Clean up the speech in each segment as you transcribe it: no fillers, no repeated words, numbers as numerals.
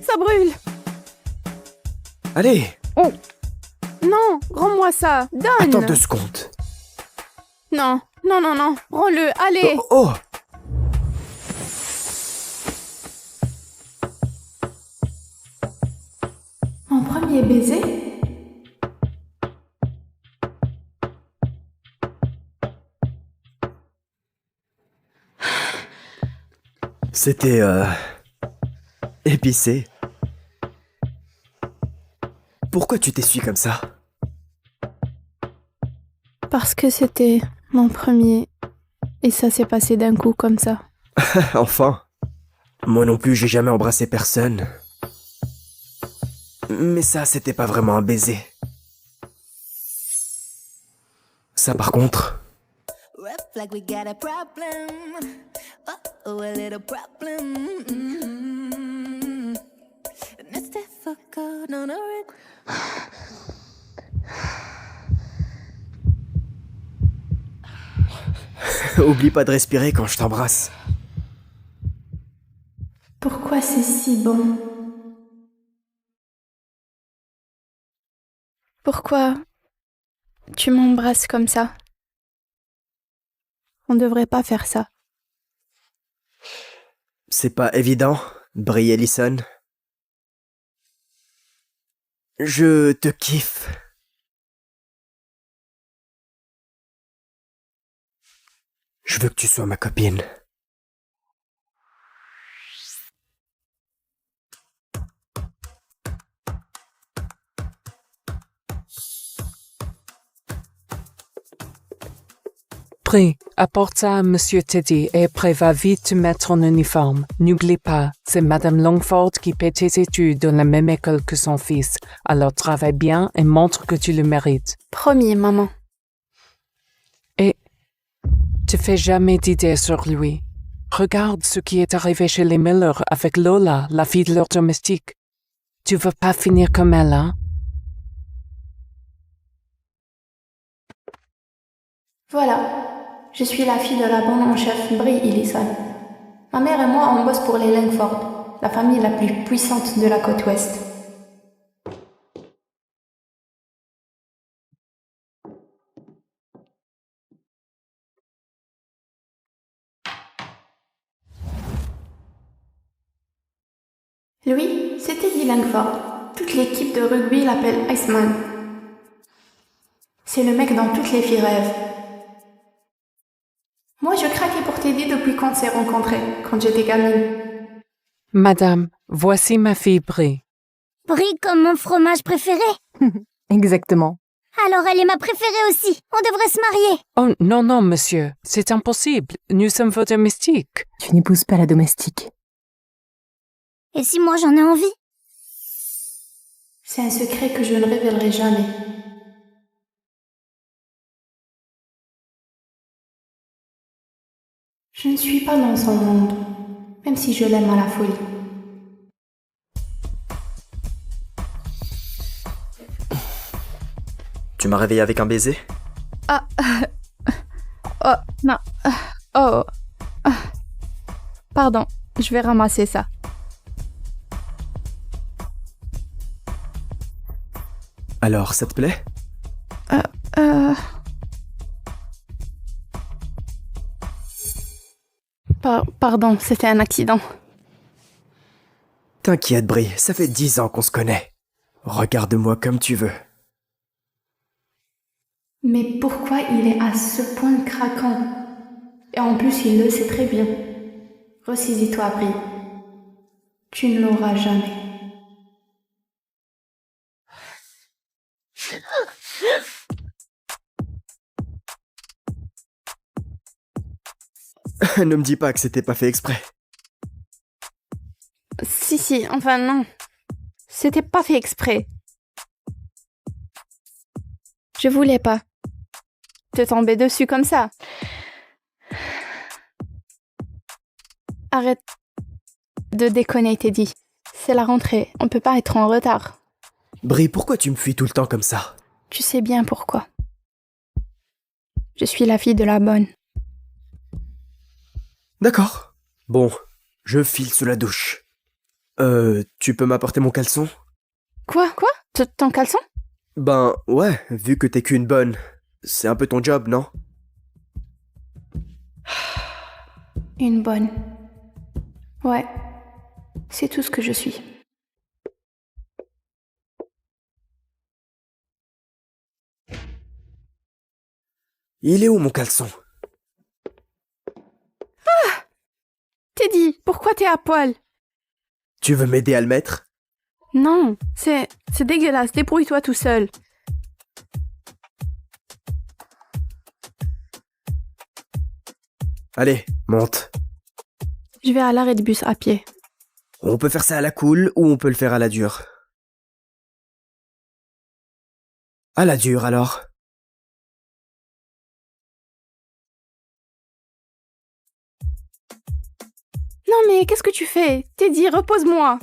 Ça brûle. Allez. Oh. Non, rends-moi ça. Donne. Attends 2 secondes. Non, non, non, non. Rends-le, allez. Oh. Mon premier baiser? C'était, épicé. Pourquoi tu t'essuies comme ça? Parce que c'était mon premier. Et ça s'est passé d'un coup comme ça. Enfin. Moi non plus, j'ai jamais embrassé personne. Mais ça, c'était pas vraiment un baiser. Ça, par contre... Like we got a problem. Oh, a little problem. And it's difficult, no, no. Oublie pas de respirer quand je t'embrasse. Pourquoi c'est si bon? Pourquoi tu m'embrasses comme ça? On devrait pas faire ça. C'est pas évident, Brie Ellison. Je te kiffe. Je veux que tu sois ma copine. Brie, apporte ça à Monsieur Teddy et après va vite te mettre en uniforme. N'oublie pas, c'est Madame Longford qui paie tes études dans la même école que son fils. Alors travaille bien et montre que tu le mérites. Promis, maman. Et te fais jamais d'idées sur lui. Regarde ce qui est arrivé chez les Miller avec Lola, la fille de leur domestique. Tu veux pas finir comme elle, hein? Voilà. Je suis la fille de la bonne en chef Brie Ellison. Ma mère et moi, on bosse pour les Langford, la famille la plus puissante de la côte ouest. Lui, c'est Teddy Langford. Toute l'équipe de rugby l'appelle Iceman. C'est le mec dont toutes les filles rêvent. Moi, je craquais pour Teddy depuis qu'on s'est rencontrés, quand j'étais gamine. Madame, voici ma fille Brie. Brie comme mon fromage préféré? Exactement. Alors elle est ma préférée aussi. On devrait se marier. Oh non, non, monsieur, c'est impossible. Nous sommes vos domestiques. Tu n'épouses pas la domestique. Et si moi j'en ai envie? C'est un secret que je ne révélerai jamais. Je ne suis pas dans son monde, même si je l'aime à la folie. Tu m'as réveillé avec un baiser? Oh, non. Oh. Pardon, je vais ramasser ça. Alors, ça te plaît? Pardon, c'était un accident. T'inquiète, Brie, ça fait 10 ans qu'on se connaît. Regarde-moi comme tu veux. Mais pourquoi il est à ce point craquant? Et en plus, il le sait très bien. Ressaisis-toi, Brie. Tu ne l'auras jamais. Ne me dis pas que c'était pas fait exprès. Si, enfin non. C'était pas fait exprès. Je voulais pas te tomber dessus comme ça. Arrête de déconner, Teddy. C'est la rentrée, on peut pas être en retard. Brie, pourquoi tu me fuis tout le temps comme ça? Tu sais bien pourquoi. Je suis la fille de la bonne. D'accord. Bon, je file sous la douche. Tu peux m'apporter mon caleçon? Quoi? Ton caleçon? Ben, ouais, vu que t'es qu'une bonne. C'est un peu ton job, non? Une bonne. Ouais. C'est tout ce que je suis. Il est où mon caleçon? Teddy, pourquoi t'es à poil? Tu veux m'aider à le mettre? Non, c'est dégueulasse. Débrouille-toi tout seul. Allez, monte. Je vais à l'arrêt de bus à pied. On peut faire ça à la cool ou on peut le faire à la dure. À la dure alors. Non mais qu'est-ce que tu fais? Teddy, repose-moi.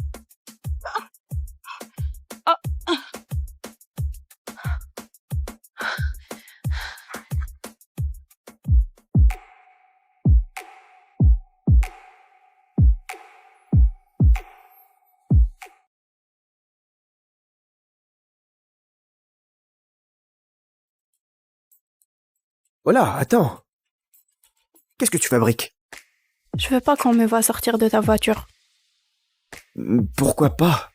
Oh là, attends. Qu'est-ce que tu fabriques? Je veux pas qu'on me voie sortir de ta voiture. Pourquoi pas?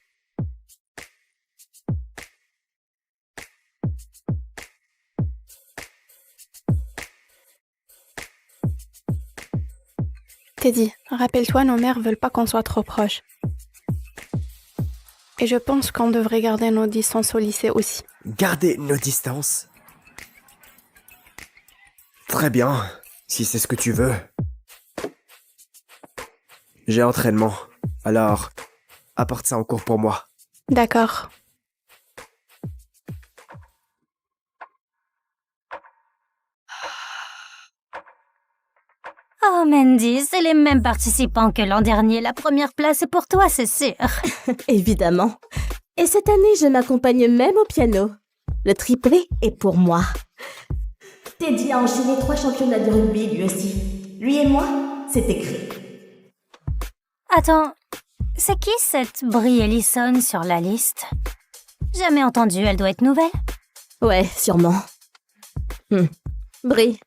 Teddy, rappelle-toi, nos mères veulent pas qu'on soit trop proches. Et je pense qu'on devrait garder nos distances au lycée aussi. Garder nos distances? Très bien, si c'est ce que tu veux. J'ai entraînement, alors apporte ça en cours pour moi. D'accord. Oh Mandy, c'est les mêmes participants que l'an dernier. La première place est pour toi, c'est sûr. Évidemment. Et cette année, je m'accompagne même au piano. Le triplé est pour moi. Teddy a enchaîné 3 championnats de rugby lui aussi. Lui et moi, c'est écrit. Attends, c'est qui cette Brie Ellison sur la liste? Jamais entendu, elle doit être nouvelle. Ouais, sûrement. Brie.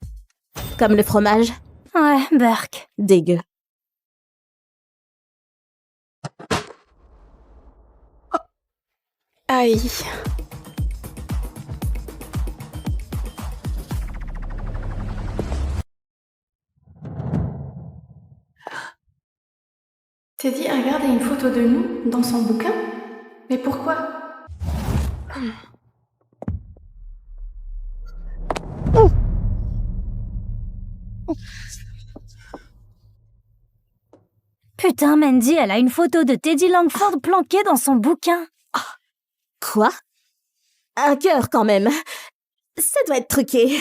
Comme le fromage. Ouais, Burke. Dégueu. Aïe. Teddy a regardé une photo de nous dans son bouquin? Mais pourquoi? Putain, Mandy, elle a une photo de Teddy Langford planquée dans son bouquin. Quoi? Un cœur quand même. Ça doit être truqué.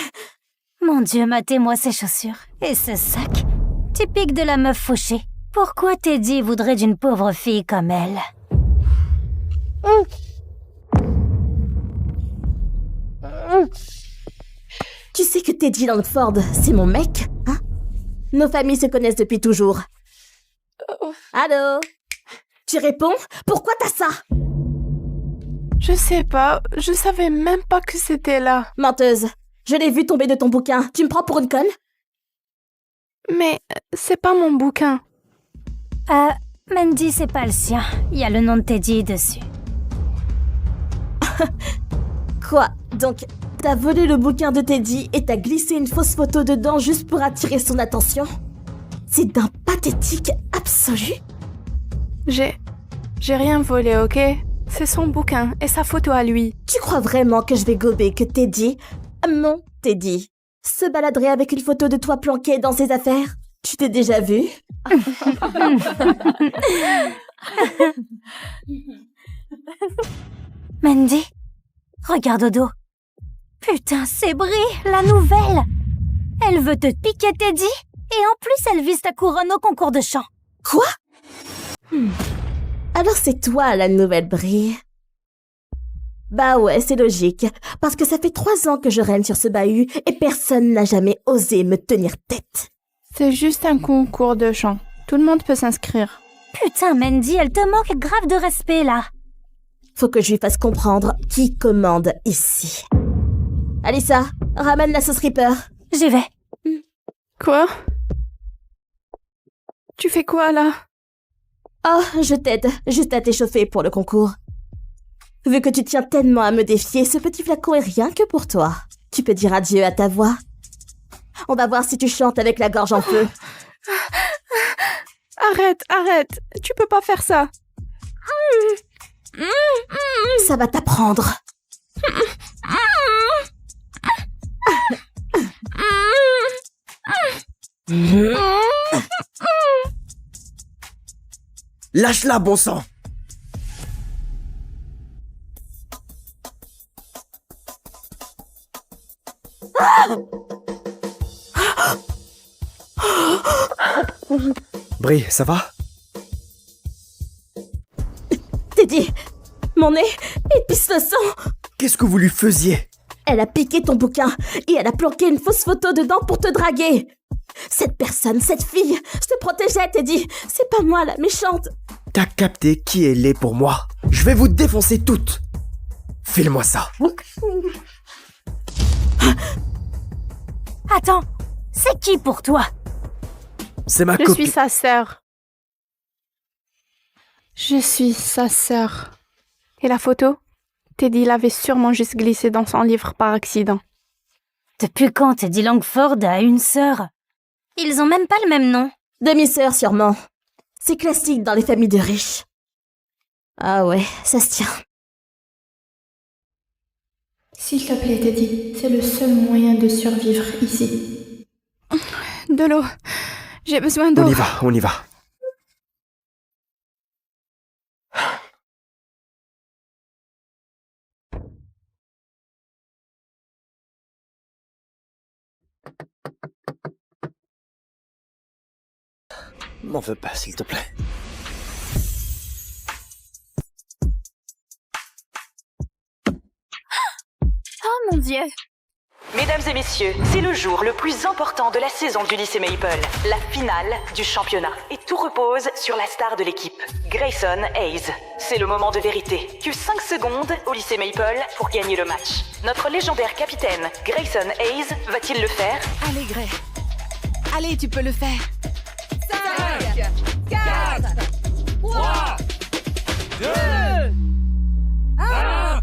Mon Dieu, matez-moi ses chaussures. Et ce sac. Typique de la meuf fauchée. Pourquoi Teddy voudrait d'une pauvre fille comme elle? Tu sais que Teddy Langford, c'est mon mec, hein? Nos familles se connaissent depuis toujours. Allô? Tu réponds? Pourquoi t'as ça? Je sais pas, je savais même pas que c'était là. Menteuse. Je l'ai vu tomber de ton bouquin. Tu me prends pour une conne? Mais c'est pas mon bouquin. Mandy, c'est pas le sien. Il y a le nom de Teddy dessus. Quoi? Donc, t'as volé le bouquin de Teddy et t'as glissé une fausse photo dedans juste pour attirer son attention? C'est d'un pathétique absolu. J'ai rien volé, ok? C'est son bouquin et sa photo à lui. Tu crois vraiment que je vais gober que Teddy, mon Teddy, se baladerait avec une photo de toi planquée dans ses affaires? Tu t'es déjà vu? Mandy, regarde au dos. Putain, c'est Brie, la nouvelle. Elle veut te piquer Teddy et en plus elle vise ta couronne au concours de chant. Quoi? Alors c'est toi la nouvelle Brie. Bah ouais, c'est logique, parce que ça fait 3 ans que je règne sur ce bahut et personne n'a jamais osé me tenir tête. C'est juste un concours de chant. Tout le monde peut s'inscrire. Putain, Mandy, elle te manque grave de respect, là. Faut que je lui fasse comprendre qui commande ici. Alissa, ramène la sauce Reaper. J'y vais. Quoi? Tu fais quoi, là? Oh, je t'aide, juste à t'échauffer pour le concours. Vu que tu tiens tellement à me défier, ce petit flacon est rien que pour toi. Tu peux dire adieu à ta voix. On va voir si tu chantes avec la gorge en feu. Arrête, tu peux pas faire ça. Ça va t'apprendre. Lâche-la, bon sang! Brie, ça va? Teddy, mon nez, il pisse le sang. Qu'est-ce que vous lui faisiez? Elle a piqué ton bouquin et elle a planqué une fausse photo dedans pour te draguer. Cette personne, cette fille, se protégeait, Teddy. C'est pas moi la méchante. T'as capté qui elle est pour moi? Je vais vous défoncer toutes! File-moi ça! Attends, c'est qui pour toi? C'est ma Je copine. suis sa sœur. Je suis sa sœur. Et la photo? Teddy l'avait sûrement juste glissée dans son livre par accident. Depuis quand Teddy Langford a une sœur? Ils ont même pas le même nom. Demi-sœur sûrement. C'est classique dans les familles de riches. Ah ouais, ça se tient. S'il te plaît, Teddy, c'est le seul moyen de survivre ici. De l'eau. J'ai besoin d'eau. On y va. M'en veux pas, s'il te plaît. Oh mon Dieu! Mesdames et messieurs, c'est le jour le plus important de la saison du lycée Maple, la finale du championnat. Et tout repose sur la star de l'équipe, Grayson Hayes. C'est le moment de vérité. Que 5 secondes au lycée Maple pour gagner le match. Notre légendaire capitaine, Grayson Hayes, va-t-il le faire? Allez, Gray. Allez, tu peux le faire. 5, 4, 3, 2, 1.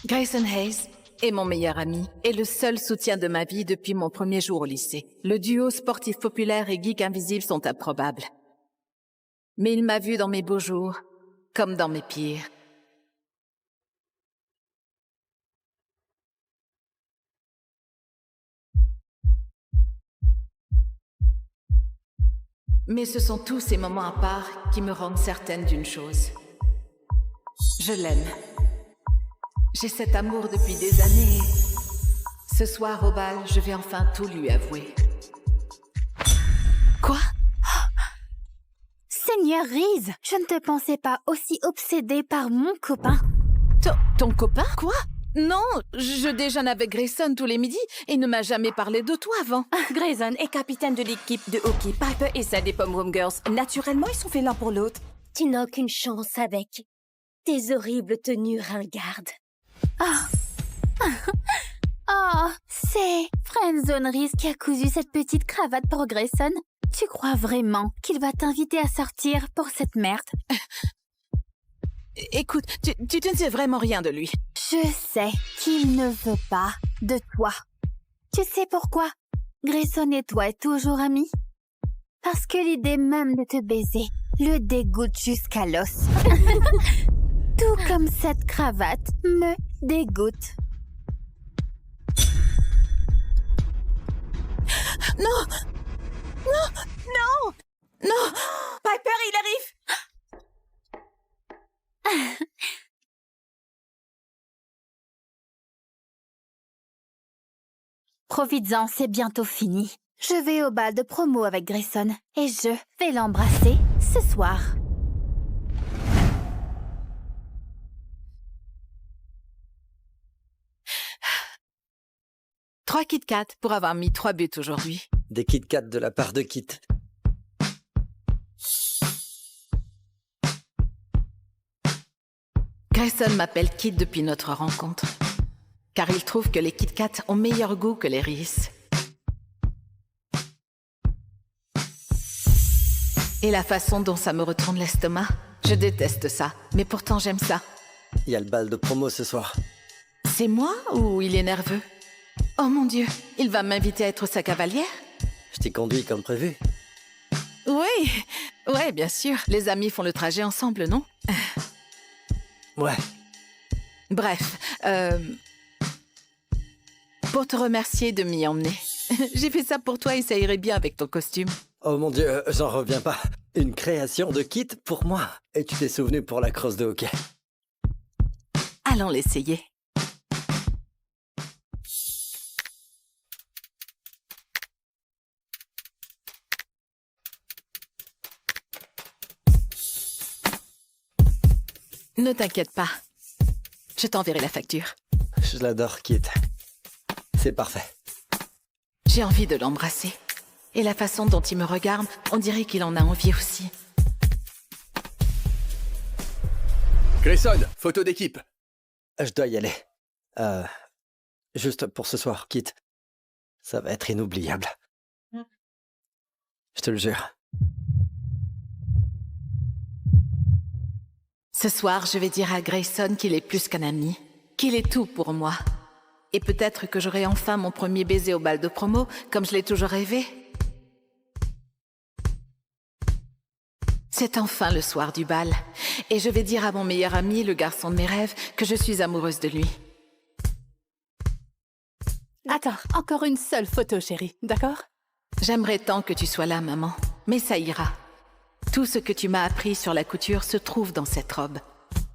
Grayson Hayes est mon meilleur ami et le seul soutien de ma vie depuis mon premier jour au lycée. Le duo sportif populaire et geek invisible sont improbables. Mais il m'a vu dans mes beaux jours, comme dans mes pires. Mais ce sont tous ces moments à part qui me rendent certaine d'une chose. Je l'aime. J'ai cet amour depuis des années. Ce soir au bal, je vais enfin tout lui avouer. Quoi? Seigneur Reese, je ne te pensais pas aussi obsédée par mon copain. Ton copain? Quoi? Non, je déjeune avec Grayson tous les midis et ne m'a jamais parlé de toi avant. Grayson est capitaine de l'équipe de hockey. Piper et celle des Pom-Pom Girls. Naturellement, ils sont faits l'un pour l'autre. Tu n'as aucune chance avec tes horribles tenues ringardes. Oh, c'est Friendzone Reese qui a cousu cette petite cravate pour Grayson. Tu crois vraiment qu'il va t'inviter à sortir pour cette merde? Écoute, tu ne sais vraiment rien de lui. Je sais qu'il ne veut pas de toi. Tu sais pourquoi Grayson et toi êtes toujours amis? Parce que l'idée même de te baiser le dégoûte jusqu'à l'os. Tout comme cette cravate me dégoûte. Non! Non! Non! Non! Piper, il arrive! Profites-en, c'est bientôt fini. Je vais au bal de promo avec Grayson et je vais l'embrasser ce soir. 3 Kit Kat pour avoir mis 3 buts aujourd'hui. Des Kit Kat de la part de Kit. Grayson m'appelle Kit depuis notre rencontre. Car il trouve que les Kit Kat ont meilleur goût que les Reese. Et la façon dont ça me retourne l'estomac, je déteste ça. Mais pourtant j'aime ça. Il y a le bal de promo ce soir. C'est moi ou il est nerveux? Oh mon Dieu, il va m'inviter à être sa cavalière? Je t'y conduis comme prévu. Oui, ouais, bien sûr. Les amis font le trajet ensemble, non? Ouais. Bref, pour te remercier de m'y emmener. J'ai fait ça pour toi et ça irait bien avec ton costume. Oh mon Dieu, j'en reviens pas. Une création de Kit pour moi. Et tu t'es souvenu pour la crosse de hockey. Allons l'essayer. Ne t'inquiète pas. Je t'enverrai la facture. Je l'adore, Kit. C'est parfait. J'ai envie de l'embrasser. Et la façon dont il me regarde, on dirait qu'il en a envie aussi. Grayson, photo d'équipe. Je dois y aller. Juste pour ce soir, Kit. Ça va être inoubliable. Je te le jure. Ce soir, je vais dire à Grayson qu'il est plus qu'un ami, qu'il est tout pour moi. Et peut-être que j'aurai enfin mon premier baiser au bal de promo, comme je l'ai toujours rêvé. C'est enfin le soir du bal. Et je vais dire à mon meilleur ami, le garçon de mes rêves, que je suis amoureuse de lui. Attends, encore une seule photo, chérie, d'accord? J'aimerais tant que tu sois là, maman. Mais ça ira. Tout ce que tu m'as appris sur la couture se trouve dans cette robe.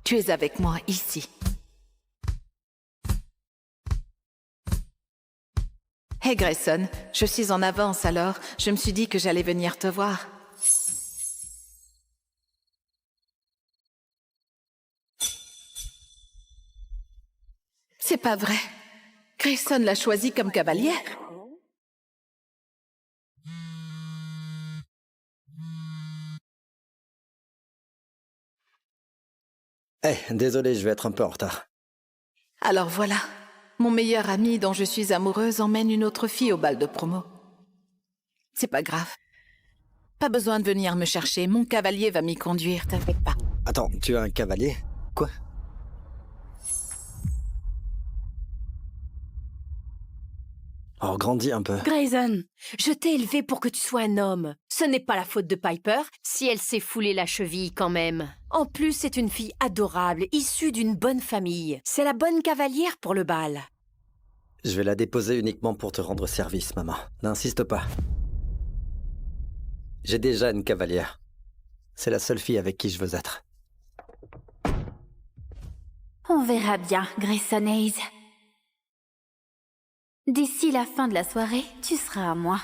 Tu es avec moi ici. Hey Grayson, je suis en avance alors. Je me suis dit que j'allais venir te voir. C'est pas vrai. Grayson l'a choisi comme cavalière. Désolé, je vais être un peu en retard. Alors voilà. Mon meilleur ami dont je suis amoureuse emmène une autre fille au bal de promo. C'est pas grave. Pas besoin de venir me chercher. Mon cavalier va m'y conduire, t'inquiète pas. Attends, tu as un cavalier? Quoi? Oh, grandis un peu. Grayson, je t'ai élevé pour que tu sois un homme. Ce n'est pas la faute de Piper si elle s'est foulée la cheville quand même. En plus, c'est une fille adorable, issue d'une bonne famille. C'est la bonne cavalière pour le bal. Je vais la déposer uniquement pour te rendre service, maman. N'insiste pas. J'ai déjà une cavalière. C'est la seule fille avec qui je veux être. On verra bien, Grayson Hayes. D'ici la fin de la soirée, tu seras à moi.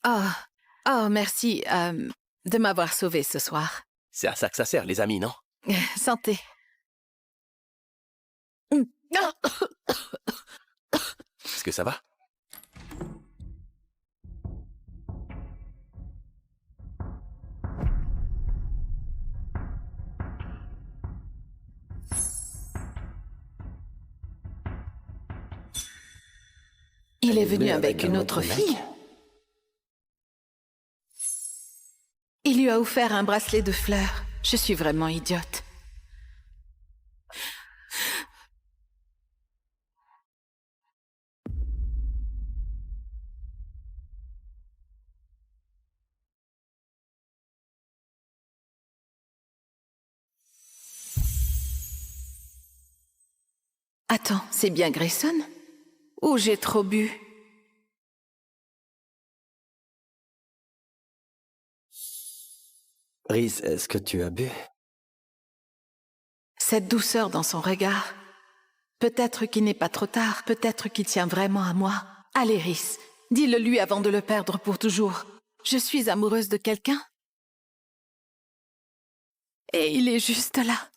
Oh, merci de m'avoir sauvée ce soir. C'est à ça que ça sert, les amis, non? Santé. Est-ce que ça va? Il est venu avec une autre fille. Il lui a offert un bracelet de fleurs. Je suis vraiment idiote. Attends, c'est bien Grayson? Ou j'ai trop bu? Reese, est-ce que tu as bu? Cette douceur dans son regard. Peut-être qu'il n'est pas trop tard, peut-être qu'il tient vraiment à moi. Allez, Reese, dis-le lui avant de le perdre pour toujours. Je suis amoureuse de quelqu'un. Et il est juste là.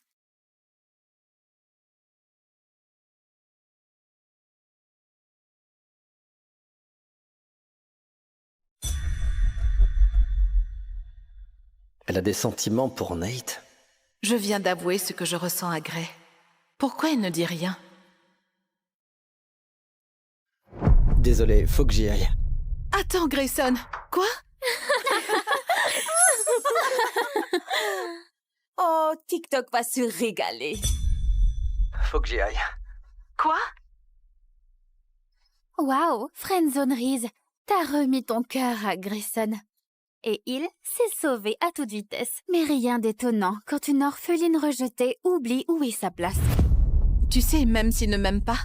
Elle a des sentiments pour Nate? Je viens d'avouer ce que je ressens à Gray. Pourquoi elle ne dit rien? Désolé, faut que j'y aille. Attends, Grayson. Quoi? Oh, TikTok va se régaler. Faut que j'y aille. Quoi? Waouh, friendzonerise, t'as remis ton cœur à Grayson. Et il s'est sauvé à toute vitesse. Mais rien d'étonnant quand une orpheline rejetée oublie où est sa place. Tu sais, même s'il ne m'aime pas,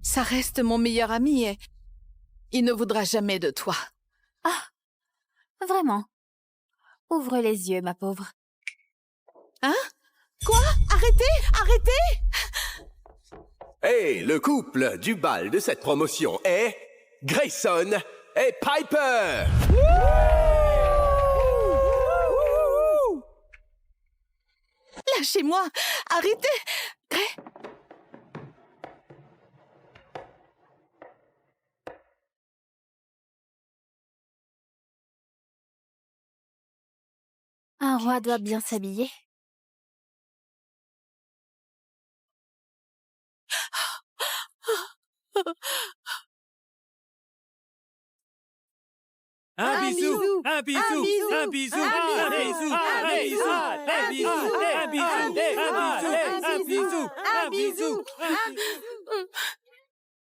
ça reste mon meilleur ami et il ne voudra jamais de toi. Ah, vraiment? Ouvre les yeux, ma pauvre. Hein? Quoi? Arrêtez! Arrêtez! Hey, le couple du bal de cette promotion est Grayson et Piper. Lâchez-moi! Arrêtez! Gray! Un roi doit bien s'habiller. Un bisou, un bisou, un bisou, un bisou, un bisou, un bisou, un bisou, un bisou, un bisou.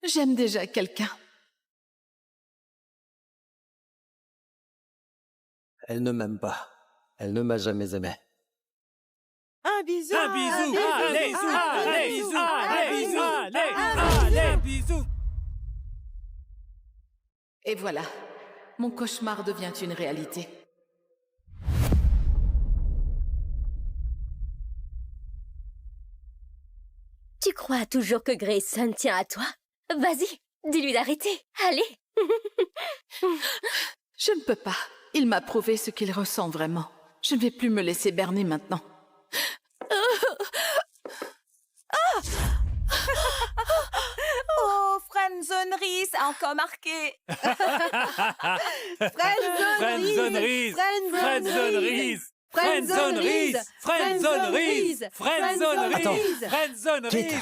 J'aime déjà quelqu'un. Elle ne m'aime pas. Elle ne m'a jamais aimé. Un bisou, un bisou, allez, allez, bisou, allez, bisou, allez, allez, bisou. Et voilà, mon cauchemar devient une réalité. Tu crois toujours que Grayson tient à toi? Vas-y, dis-lui d'arrêter. Allez. Je ne peux pas. Il m'a prouvé ce qu'il ressent vraiment. Je ne vais plus me laisser berner maintenant. Oh, friendzonerie, a encore marqué. Friendzonerie, friendzonerie, friendzonerie, friendzonerie, friendzonerie, friendzonerie.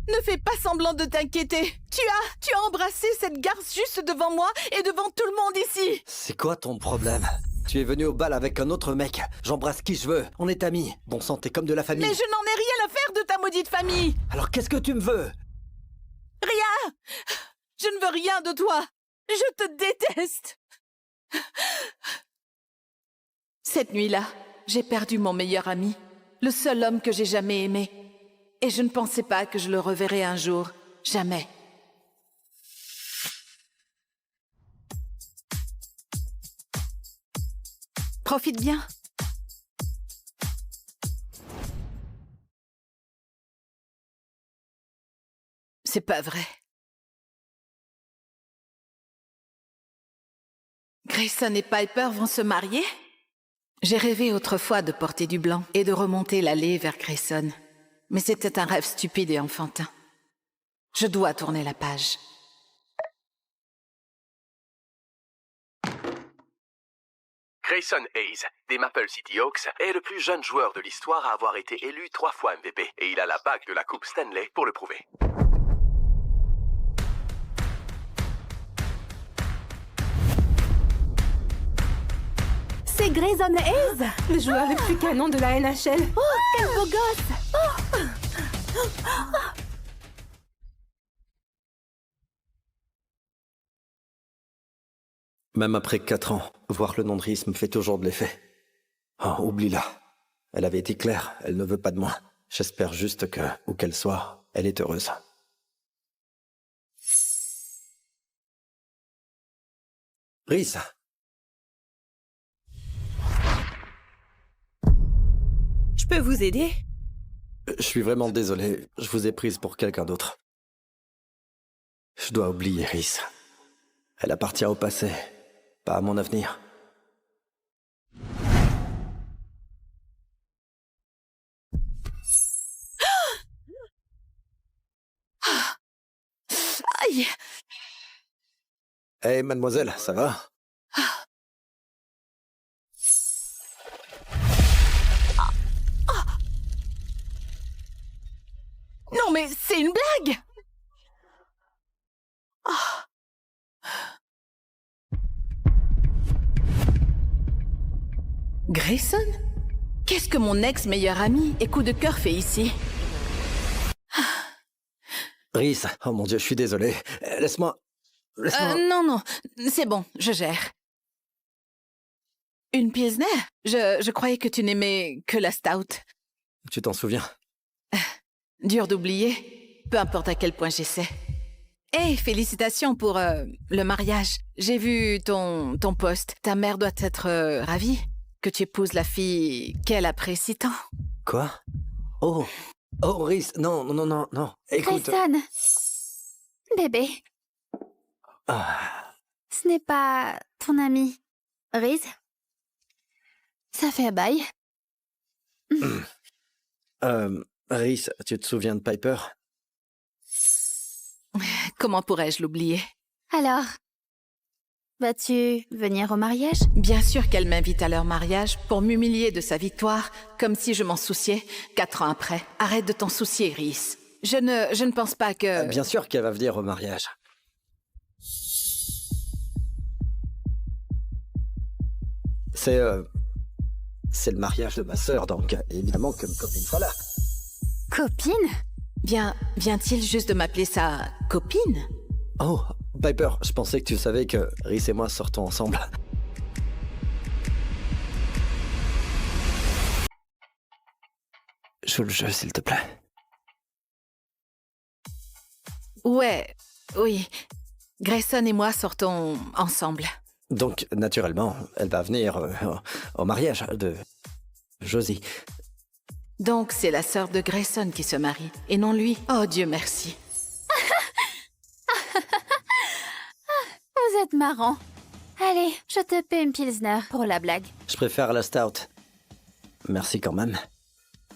Ne fais pas semblant de t'inquiéter. Tu as embrassé cette garce juste devant moi et devant tout le monde ici. C'est quoi ton problème? Tu es venu au bal avec un autre mec. J'embrasse qui je veux. On est amis. Bon sang, t'es comme de la famille. Mais je n'en ai rien à faire de ta maudite famille. Alors qu'est-ce que tu me veux? Rien. Je ne veux rien de toi. Je te déteste. Cette nuit-là, j'ai perdu mon meilleur ami, le seul homme que j'ai jamais aimé. Et je ne pensais pas que je le reverrais un jour. Jamais. Profite bien. C'est pas vrai. Grayson et Piper vont se marier? J'ai rêvé autrefois de porter du blanc et de remonter l'allée vers Grayson. Mais c'était un rêve stupide et enfantin. Je dois tourner la page. Grayson Hayes, des Maple City Hawks, est le plus jeune joueur de l'histoire à avoir été élu 3 fois MVP. Et il a la bague de la Coupe Stanley pour le prouver. C'est Grayson Hayes, le joueur le plus canon de la NHL. Oh, quel beau gosse! Même après 4 ans, voir le nom de Rhys me fait toujours de l'effet. Oh, oublie-la. Elle avait été claire, elle ne veut pas de moi. J'espère juste que, où qu'elle soit, elle est heureuse. Rhys! Je peux vous aider? Je suis vraiment désolé, je vous ai prise pour quelqu'un d'autre. Je dois oublier Rhys. Elle appartient au passé, pas à mon avenir. Aïe! Hey, mademoiselle, ça va? mais c'est une blague! Oh. Grayson? Qu'est-ce que mon ex-meilleur ami et coup de cœur fait ici? Rhys, oh mon Dieu, je suis désolé. Laisse-moi... Non, c'est bon, je gère. Une Pilsner? Je croyais que tu n'aimais que la stout. Tu t'en souviens? Dur d'oublier, peu importe à quel point j'essaie. Hey, félicitations pour le mariage. J'ai vu ton post. Ta mère doit être ravie que tu épouses la fille qu'elle apprécie tant. Quoi? Oh, Rhys, non. Écoute... Grayson! Bébé, Ah, ce n'est pas ton ami, Rhys? Ça fait un bail. Rhys, tu te souviens de Piper? Comment pourrais-je l'oublier? Alors, vas-tu venir au mariage? Bien sûr qu'elle m'invite à leur mariage pour m'humilier de sa victoire, comme si je m'en souciais 4 ans après. Arrête de t'en soucier, Rhys. Je ne pense pas que... Bien sûr qu'elle va venir au mariage. C'est le mariage de ma sœur, donc évidemment que ma copine sera là. Copine? Vient-il juste de m'appeler sa copine? Oh, Piper, je pensais que tu savais que Rhys et moi sortons ensemble. Joue le jeu, s'il te plaît. Ouais, oui. Grayson et moi sortons ensemble. Donc, naturellement, elle va venir au mariage de Josie. Donc, c'est la sœur de Grayson qui se marie, et non lui. Oh, Dieu merci. Vous êtes marrant. Allez, je te paie une Pilsner pour la blague. Je préfère la stout. Merci quand même.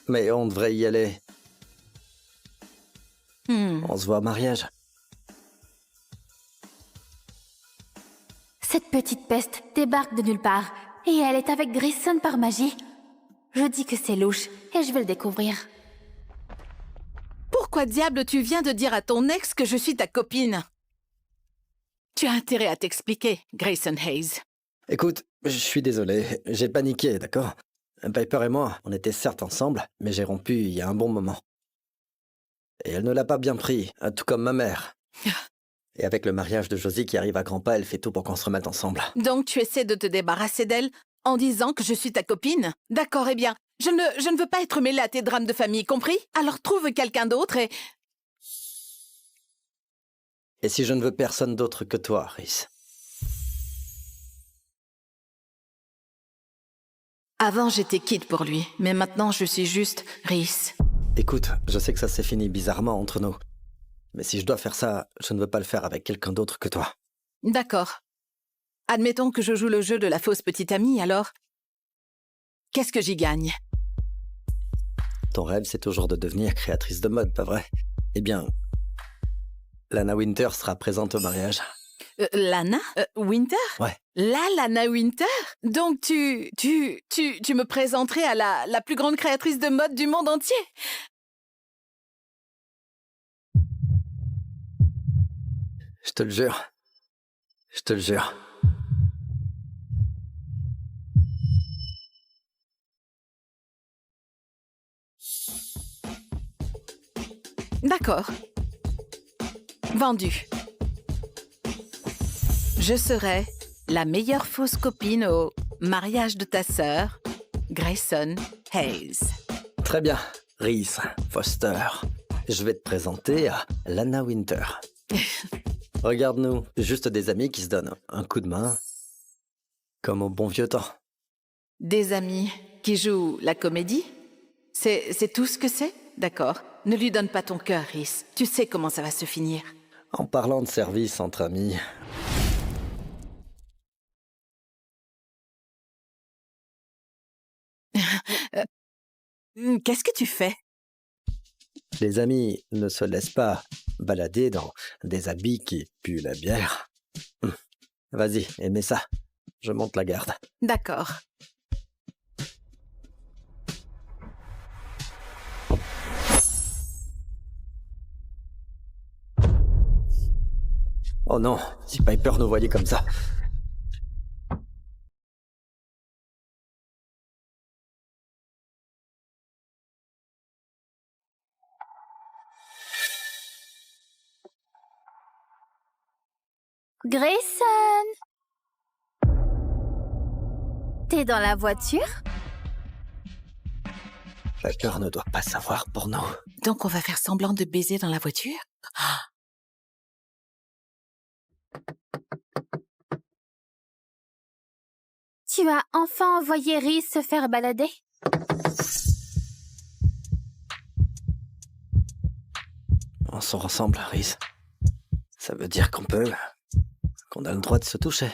Mais on devrait y aller. On se voit au mariage. Cette petite peste débarque de nulle part, et elle est avec Grayson par magie. Je dis que c'est louche, et je vais le découvrir. Pourquoi diable tu viens de dire à ton ex que je suis ta copine? Tu as intérêt à t'expliquer, Grayson Hayes. Écoute, je suis désolé, j'ai paniqué, d'accord? Piper et moi, on était certes ensemble, mais j'ai rompu il y a un bon moment. Et elle ne l'a pas bien pris, tout comme ma mère. Et avec le mariage de Josie qui arrive à grands pas, elle fait tout pour qu'on se remette ensemble. Donc tu essaies de te débarrasser d'elle en disant que je suis ta copine? D'accord, eh bien, je ne veux pas être mêlée à tes drames de famille, compris? Alors trouve quelqu'un d'autre et... Et si je ne veux personne d'autre que toi, Rhys? Avant, j'étais quitte pour lui, mais maintenant, je suis juste Rhys. Écoute, je sais que ça s'est fini bizarrement entre nous. Mais si je dois faire ça, je ne veux pas le faire avec quelqu'un d'autre que toi. D'accord. Admettons que je joue le jeu de la fausse petite amie, alors... Qu'est-ce que j'y gagne? Ton rêve, c'est toujours de devenir créatrice de mode, pas vrai? Eh bien, Lana Winter sera présente au mariage. Lana? Winter? Ouais. Lana Winter? Donc tu me présenterais à la plus grande créatrice de mode du monde entier? Je te le jure. Je te le jure. D'accord. Vendu. Je serai la meilleure fausse copine au mariage de ta sœur, Grayson Hayes. Très bien, Rhys Foster. Je vais te présenter à Lana Winter. Regarde-nous, juste des amis qui se donnent un coup de main, comme au bon vieux temps. Des amis qui jouent la comédie? C'est tout ce que c'est? D'accord. Ne lui donne pas ton cœur, Rhys. Tu sais comment ça va se finir. En parlant de service entre amis... Qu'est-ce que tu fais? Les amis ne se laissent pas balader dans des habits qui puent la bière. Vas-y, aimez ça. Je monte la garde. D'accord. Oh non, si Piper nous voyait comme ça. Grayson! T'es dans la voiture? Piper ne doit pas savoir pour nous. Donc on va faire semblant de baiser dans la voiture? Tu as enfin envoyé Reese se faire balader? On se ressemble, Reese. Ça veut dire qu'on a le droit de se toucher.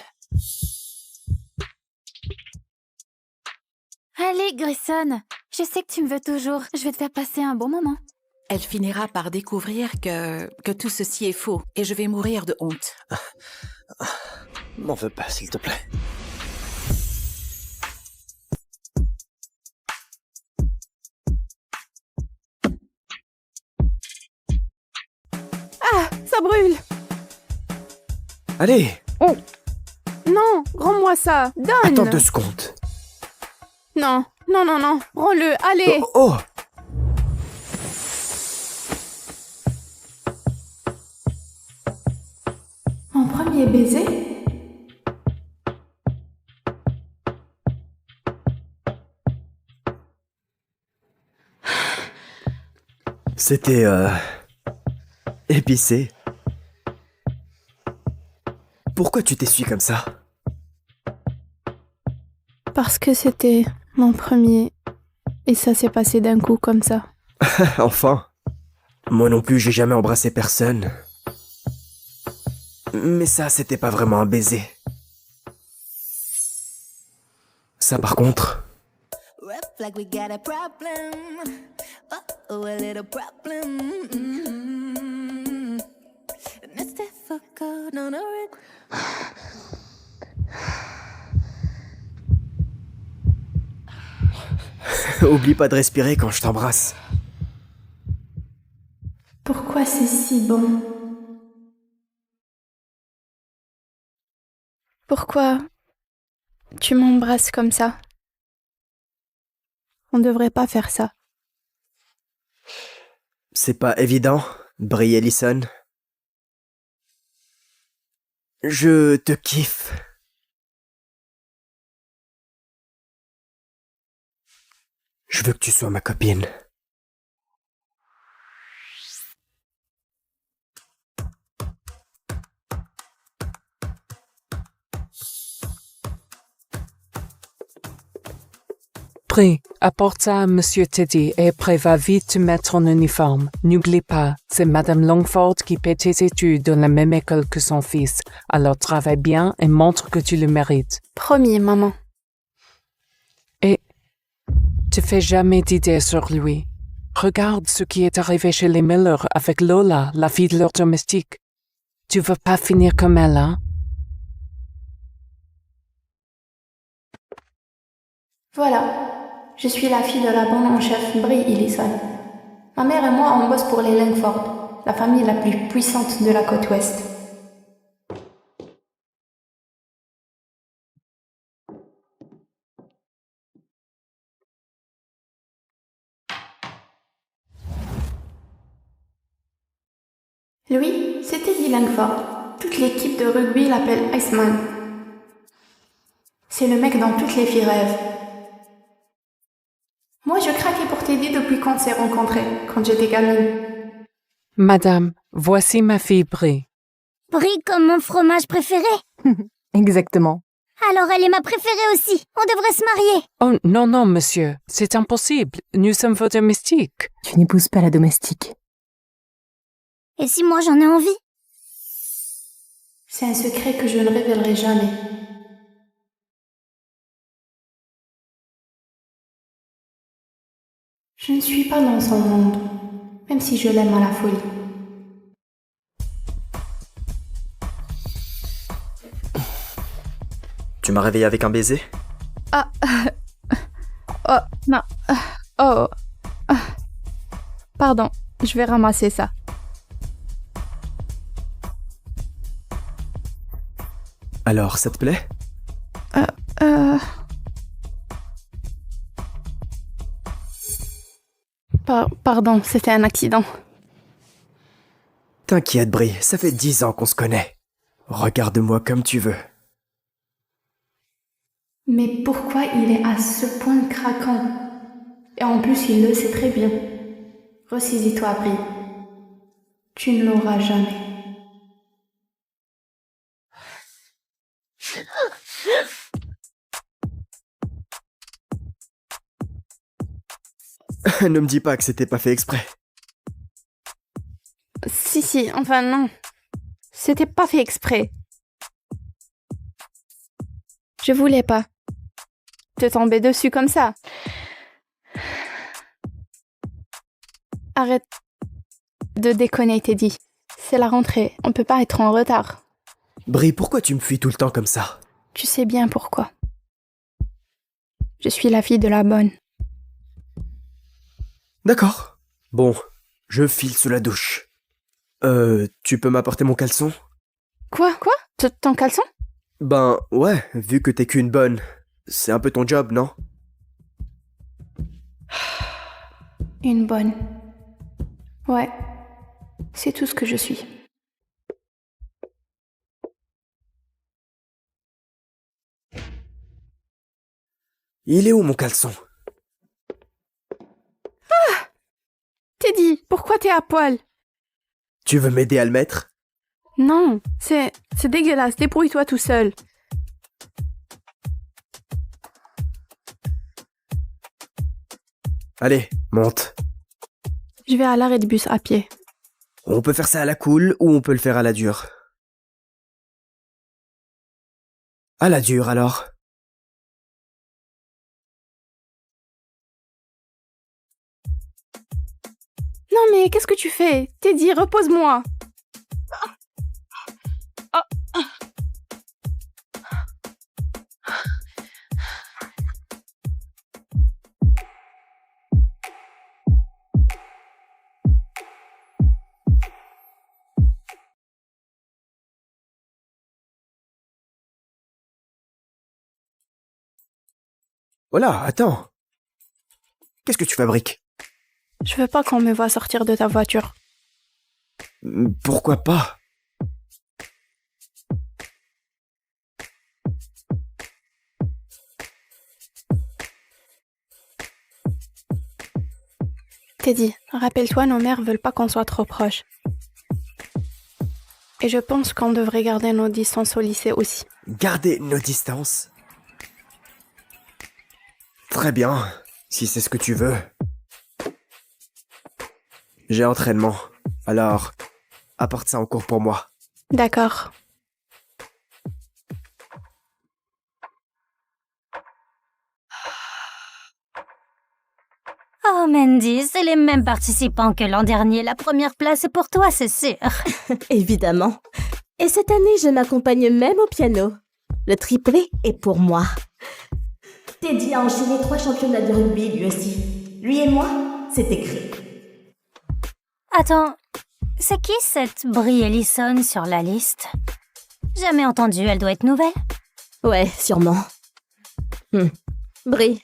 Allez, Grayson, je sais que tu me veux toujours. Je vais te faire passer un bon moment. Elle finira par découvrir que tout ceci est faux et je vais mourir de honte. M'en veux pas, s'il te plaît. Ah, ça brûle! Allez! Oh! Non, rends-moi ça! Donne! Attends 2 secondes. Non, non, non, non, rends-le, allez! Oh! Mon premier baiser? C'était, épicé. Pourquoi tu t'essuies comme ça? Parce que c'était mon premier. Et ça s'est passé d'un coup comme ça. Enfin. Moi non plus, j'ai jamais embrassé personne. Mais ça, c'était pas vraiment un baiser. Ça, par contre... Rep like we got a problem. Oh, a little problem. Mm-hmm. And it's difficult on a Oublie pas de respirer quand je t'embrasse. Pourquoi c'est si bon? Pourquoi tu m'embrasses comme ça? On devrait pas faire ça. C'est pas évident, Brie Ellison. Je te kiffe. Je veux que tu sois ma copine. Brie, apporte ça à Monsieur Teddy et après va vite te mettre en uniforme. N'oublie pas, c'est Madame Longford qui paie tes études dans la même école que son fils. Alors travaille bien et montre que tu le mérites. Promis, maman. Et te fais jamais d'idée sur lui. Regarde ce qui est arrivé chez les Miller avec Lola, la fille de leur domestique. Tu veux pas finir comme elle, hein? Voilà. Je suis la fille de la bonne en chef Brie Ellison. Ma mère et moi, on bosse pour les Langford, la famille la plus puissante de la côte ouest. Lui, c'est Teddy Langford. Toute l'équipe de rugby l'appelle Iceman. C'est le mec dont toutes les filles rêvent. Moi, je craquais pour Teddy depuis qu'on s'est rencontrés, quand j'étais gamine. Madame, voici ma fille Brie. Brie comme mon fromage préféré? Exactement. Alors elle est ma préférée aussi. On devrait se marier. Oh, non, non, monsieur. C'est impossible. Nous sommes vos domestiques. Tu n'épouses pas la domestique. Et si moi j'en ai envie? C'est un secret que je ne révélerai jamais. Je ne suis pas dans son monde, même si je l'aime à la folie. Tu m'as réveillé avec un baiser? Ah, oh, non, oh, pardon, je vais ramasser ça. Alors, ça te plaît? Pardon, c'était un accident. T'inquiète, Brie, ça fait 10 ans qu'on se connaît. Regarde-moi comme tu veux. Mais pourquoi il est à ce point craquant? Et en plus, il le sait très bien. Ressaisis-toi, Brie. Tu ne l'auras jamais. Ne me dis pas que c'était pas fait exprès. Si, enfin non. C'était pas fait exprès. Je voulais pas te tomber dessus comme ça. Arrête de déconner, Teddy. C'est la rentrée, on peut pas être en retard. Brie, pourquoi tu me fuis tout le temps comme ça? Tu sais bien pourquoi. Je suis la fille de la bonne. D'accord. Bon, je file sous la douche. Tu peux m'apporter mon caleçon? Quoi? Ton caleçon? Ben, ouais, vu que t'es qu'une bonne. C'est un peu ton job, non? Une bonne. Ouais. C'est tout ce que je suis. Il est où mon caleçon? Ah! Teddy, pourquoi t'es à poil? Tu veux m'aider à le mettre? Non, c'est dégueulasse, débrouille-toi tout seul. Allez, monte. Je vais à l'arrêt de bus à pied. On peut faire ça à la cool ou on peut le faire à la dure. À la dure alors. Non mais qu'est-ce que tu fais? Teddy, repose-moi. Voilà, attends. Qu'est-ce que tu fabriques? Je veux pas qu'on me voie sortir de ta voiture. Pourquoi pas? Teddy, rappelle-toi, nos mères veulent pas qu'on soit trop proches. Et je pense qu'on devrait garder nos distances au lycée aussi. Garder nos distances? Très bien, si c'est ce que tu veux. J'ai entraînement, alors apporte ça en cours pour moi. D'accord. Oh Mandy, c'est les mêmes participants que l'an dernier. La première place est pour toi, c'est sûr. Évidemment. Et cette année, je m'accompagne même au piano. Le triplé est pour moi. Teddy a enchaîné 3 championnats de rugby lui aussi. Lui et moi, c'est écrit. Attends, c'est qui cette Brie Ellison sur la liste? Jamais entendue, elle doit être nouvelle. Ouais, sûrement. Brie.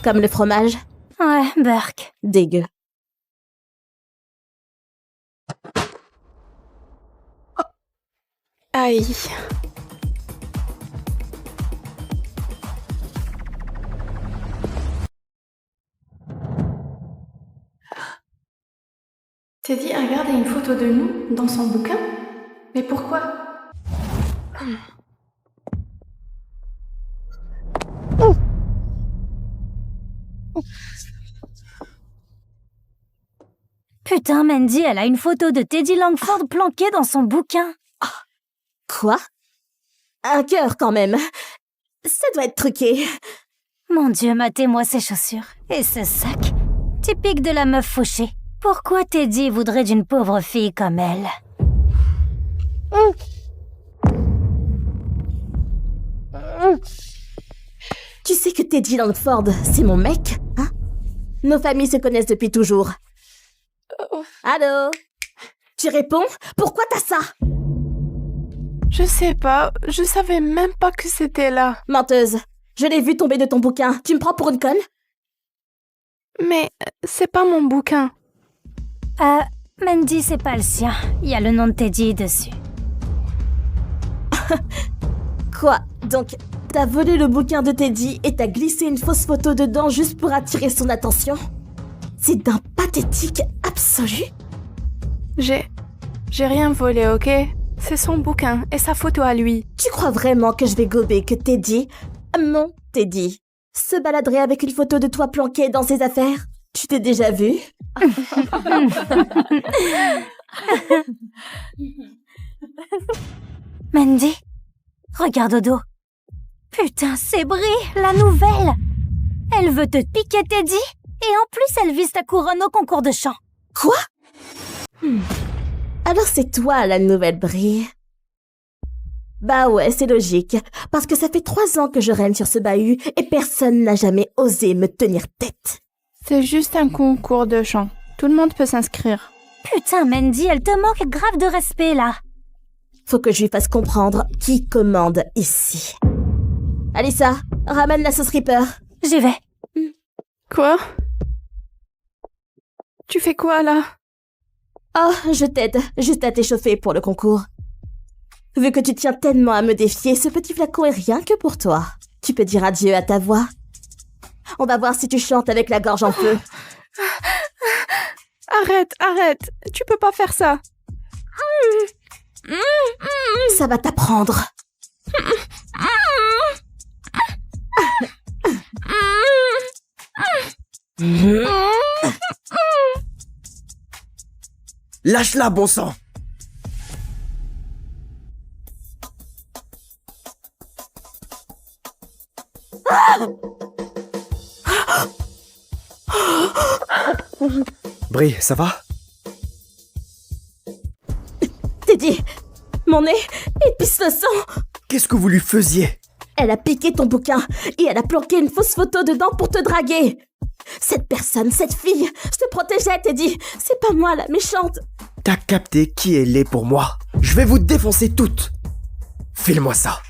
Comme le fromage. Ouais, Burke. Dégueu. Aïe. Teddy a regardé une photo de nous dans son bouquin? Mais pourquoi? Putain, Mandy, elle a une photo de Teddy Langford planquée dans son bouquin. Quoi? Un cœur quand même. Ça doit être truqué. Mon Dieu, matez-moi ces chaussures. Et ce sac. Typique de la meuf fauchée. Pourquoi Teddy voudrait d'une pauvre fille comme elle? Tu sais que Teddy Langford, c'est mon mec, hein? Nos familles se connaissent depuis toujours. Allô? Tu réponds? Pourquoi t'as ça? Je sais pas, je savais même pas que c'était là. Menteuse, je l'ai vu tomber de ton bouquin. Tu me prends pour une conne? Mais c'est pas mon bouquin. Mandy, c'est pas le sien. Il y a le nom de Teddy dessus. Quoi? Donc, t'as volé le bouquin de Teddy et t'as glissé une fausse photo dedans juste pour attirer son attention? C'est d'un pathétique absolu. J'ai rien volé, ok? C'est son bouquin et sa photo à lui. Tu crois vraiment que je vais gober que Teddy, mon Teddy, se baladerait avec une photo de toi planquée dans ses affaires? Tu t'es déjà vu? Mandy, regarde au dos. Putain, c'est Brie, la nouvelle. Elle veut te piquer Teddy et en plus elle vise ta couronne au concours de chant. Quoi? Alors c'est toi la nouvelle Brie. Bah ouais, c'est logique, parce que ça fait 3 ans que je règne sur ce bahut et personne n'a jamais osé me tenir tête. C'est juste un concours de chant. Tout le monde peut s'inscrire. Putain, Mandy, elle te manque grave de respect là. Faut que je lui fasse comprendre qui commande ici. Alissa, ramène la sauce Reaper. J'y vais. Quoi? Tu fais quoi là? Oh, je t'aide, juste à t'échauffer pour le concours. Vu que tu tiens tellement à me défier, ce petit flacon est rien que pour toi. Tu peux dire adieu à ta voix. On va voir si tu chantes avec la gorge en feu. Arrête, tu peux pas faire ça. Ça va t'apprendre. Lâche-la, bon sang! Brie, ça va? Teddy, mon nez, il pisse le sang. Qu'est-ce que vous lui faisiez? Elle a piqué ton bouquin et elle a planqué une fausse photo dedans pour te draguer. Cette personne, cette fille, se protégeait, Teddy. C'est pas moi la méchante. T'as capté qui elle est pour moi? Je vais vous défoncer toutes. File-moi ça.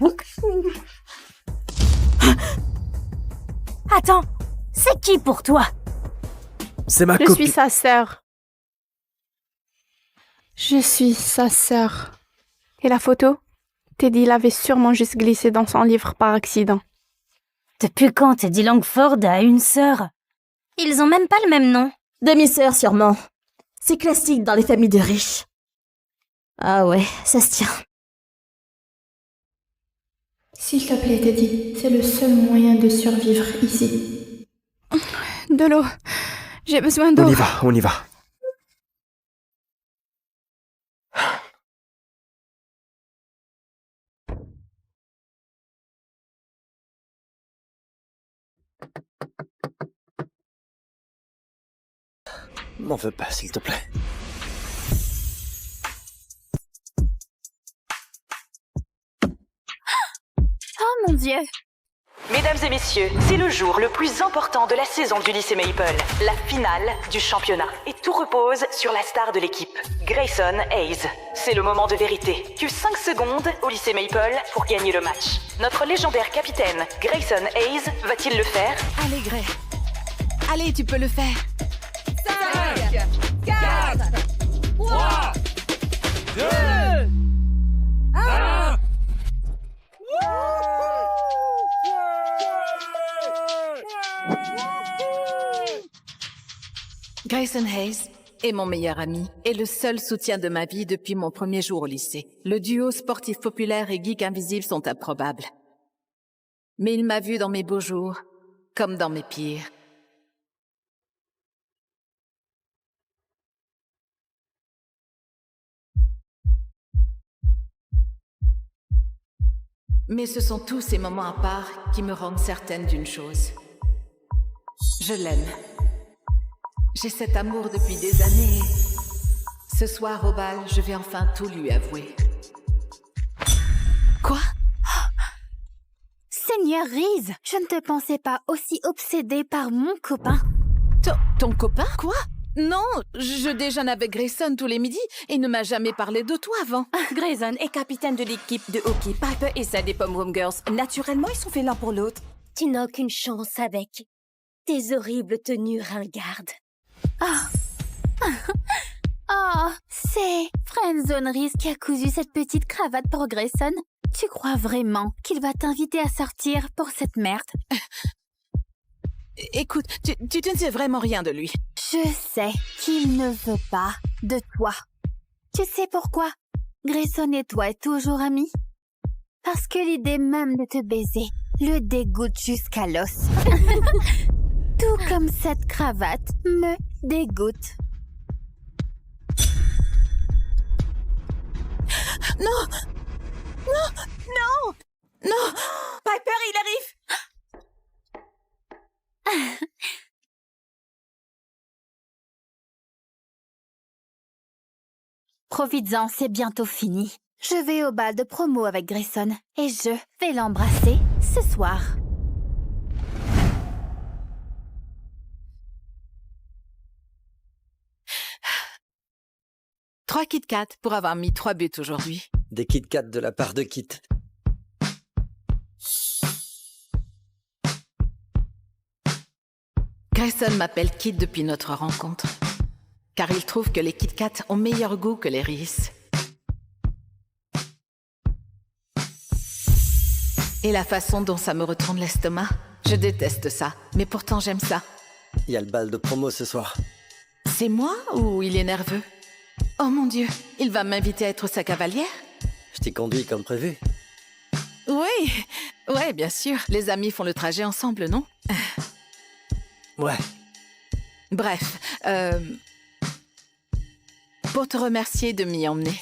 Attends, c'est qui pour toi? C'est ma Je copine. suis sa sœur. Je suis sa sœur. Et la photo? Teddy l'avait sûrement juste glissée dans son livre par accident. Depuis quand Teddy Langford a une sœur? Ils ont même pas le même nom. Demi-sœur sûrement. C'est classique dans les familles de riches. Ah ouais, ça se tient. S'il te plaît, Teddy, c'est le seul moyen de survivre ici. De l'eau. J'ai besoin d'eau. On y va. M'en veux pas, s'il te plaît. Oh mon Dieu! Mesdames et messieurs, c'est le jour le plus important de la saison du lycée Maple, la finale du championnat. Et tout repose sur la star de l'équipe, Grayson Hayes. C'est le moment de vérité. Que 5 secondes au lycée Maple pour gagner le match. Notre légendaire capitaine, Grayson Hayes, va-t-il le faire? Allez, Gray. Allez, tu peux le faire. 5, 4, 3, 2, 1. Grayson Hayes est mon meilleur ami et le seul soutien de ma vie depuis mon premier jour au lycée. Le duo sportif populaire et geek invisible sont improbables. Mais il m'a vu dans mes beaux jours, comme dans mes pires. Mais ce sont tous ces moments à part qui me rendent certaine d'une chose. Je l'aime. J'ai cet amour depuis des années. Ce soir au bal, je vais enfin tout lui avouer. Quoi? Seigneur Reese, je ne te pensais pas aussi obsédée par mon copain. Ton copain? Quoi? Non, je déjeune avec Grayson tous les midis et il ne m'a jamais parlé de toi avant. Grayson est capitaine de l'équipe de hockey. Piper et sa des Pom Girls. Naturellement, ils sont faits l'un pour l'autre. Tu n'as aucune chance avec tes horribles tenues ringardes. Oh, c'est Friendzone Reese qui a cousu cette petite cravate pour Grayson. Tu crois vraiment qu'il va t'inviter à sortir pour cette merde? Écoute, tu ne sais vraiment rien de lui. Je sais qu'il ne veut pas de toi. Tu sais pourquoi? Grayson et toi êtes toujours amis? Parce que l'idée même de te baiser le dégoûte jusqu'à l'os. Tout comme cette cravate me dégoûte. Non! Non! Non! Non! Piper, il arrive! Profites-en, c'est bientôt fini. Je vais au bal de promo avec Grayson et je vais l'embrasser ce soir. Trois Kit Kat pour avoir mis 3 buts aujourd'hui. Des Kit Kat de la part de Kit. Grayson m'appelle Kit depuis notre rencontre. Car il trouve que les Kit Kat ont meilleur goût que les Reese. Et la façon dont ça me retourne l'estomac, je déteste ça, mais pourtant j'aime ça. Il y a le bal de promo ce soir. C'est moi ou il est nerveux? Oh mon Dieu, il va m'inviter à être sa cavalière? Je t'y conduis comme prévu. Oui, ouais, bien sûr. Les amis font le trajet ensemble, non? Ouais. Bref, pour te remercier de m'y emmener.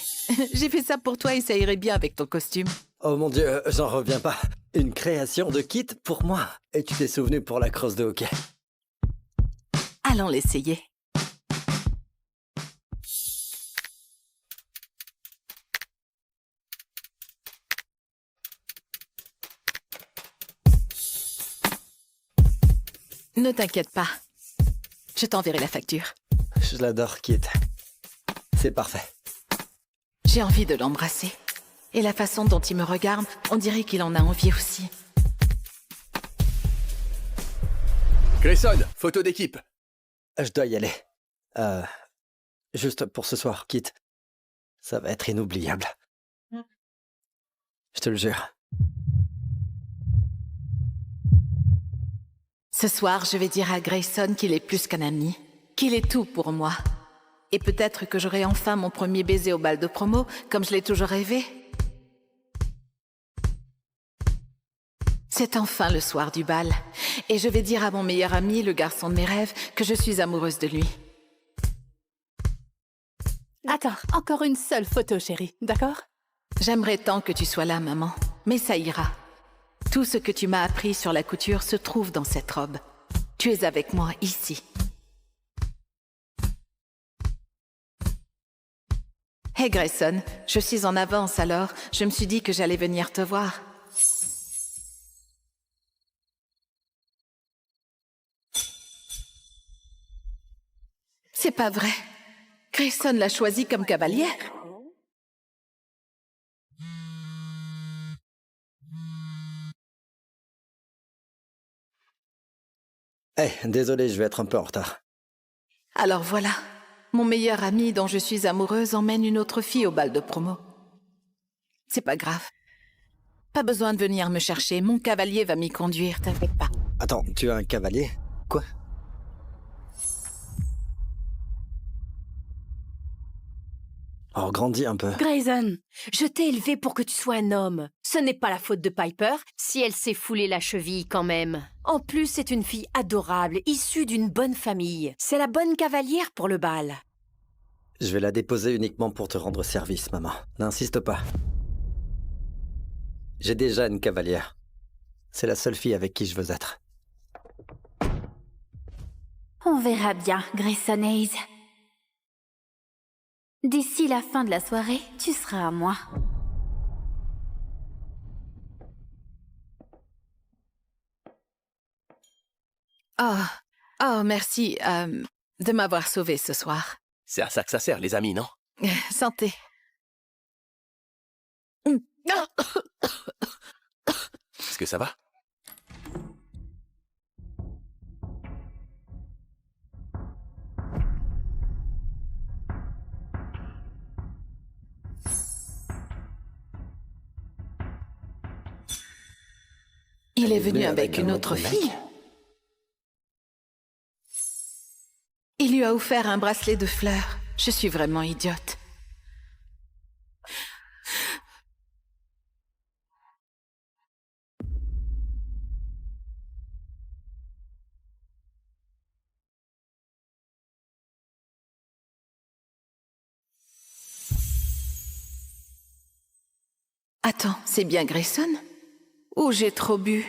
J'ai fait ça pour toi et ça irait bien avec ton costume. Oh mon Dieu, j'en reviens pas. Une création de Kit pour moi. Et tu t'es souvenu pour la crosse de hockey. Allons l'essayer. Ne t'inquiète pas. Je t'enverrai la facture. Je l'adore, Kit. C'est parfait. J'ai envie de l'embrasser. Et la façon dont il me regarde, on dirait qu'il en a envie aussi. Grayson, photo d'équipe. Je dois y aller. Juste pour ce soir, Kit. Ça va être inoubliable. Je te le jure. Ce soir, je vais dire à Grayson qu'il est plus qu'un ami, qu'il est tout pour moi. Et peut-être que j'aurai enfin mon premier baiser au bal de promo, comme je l'ai toujours rêvé. C'est enfin le soir du bal, et je vais dire à mon meilleur ami, le garçon de mes rêves, que je suis amoureuse de lui. Attends, encore une seule photo, chérie, d'accord? J'aimerais tant que tu sois là, maman, mais ça ira. Tout ce que tu m'as appris sur la couture se trouve dans cette robe. Tu es avec moi ici. Hey Grayson, je suis en avance alors. Je me suis dit que j'allais venir te voir. C'est pas vrai. Grayson l'a choisie comme cavalière. Désolé, je vais être un peu en retard. Alors voilà. Mon meilleur ami dont je suis amoureuse emmène une autre fille au bal de promo. C'est pas grave. Pas besoin de venir me chercher. Mon cavalier va m'y conduire, t'inquiète pas. Attends, tu as un cavalier? Quoi? Oh, grandis un peu. Grayson, je t'ai élevé pour que tu sois un homme. Ce n'est pas la faute de Piper si elle s'est foulée la cheville quand même. En plus, c'est une fille adorable, issue d'une bonne famille. C'est la bonne cavalière pour le bal. Je vais la déposer uniquement pour te rendre service, maman. N'insiste pas. J'ai déjà une cavalière. C'est la seule fille avec qui je veux être. On verra bien, Grayson Hayes. D'ici la fin de la soirée, tu seras à moi. Oh, merci. de m'avoir sauvée ce soir. C'est à ça que ça sert, les amis, non? Santé. Est-ce que ça va? Il est venu avec une autre fille. Il lui a offert un bracelet de fleurs. Je suis vraiment idiote. Attends, c'est bien Grayson? Ou j'ai trop bu?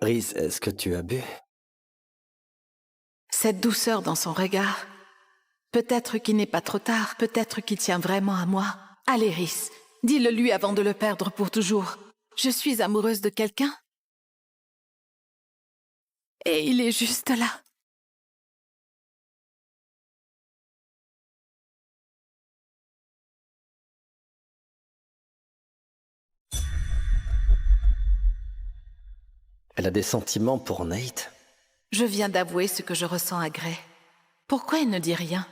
Reese, est-ce que tu as bu? Cette douceur dans son regard. Peut-être qu'il n'est pas trop tard, peut-être qu'il tient vraiment à moi. Allez, Reese, dis-le lui avant de le perdre pour toujours. Je suis amoureuse de quelqu'un. Et il est juste là. Elle a des sentiments pour Nate? Je viens d'avouer ce que je ressens à Gray. Pourquoi elle ne dit rien?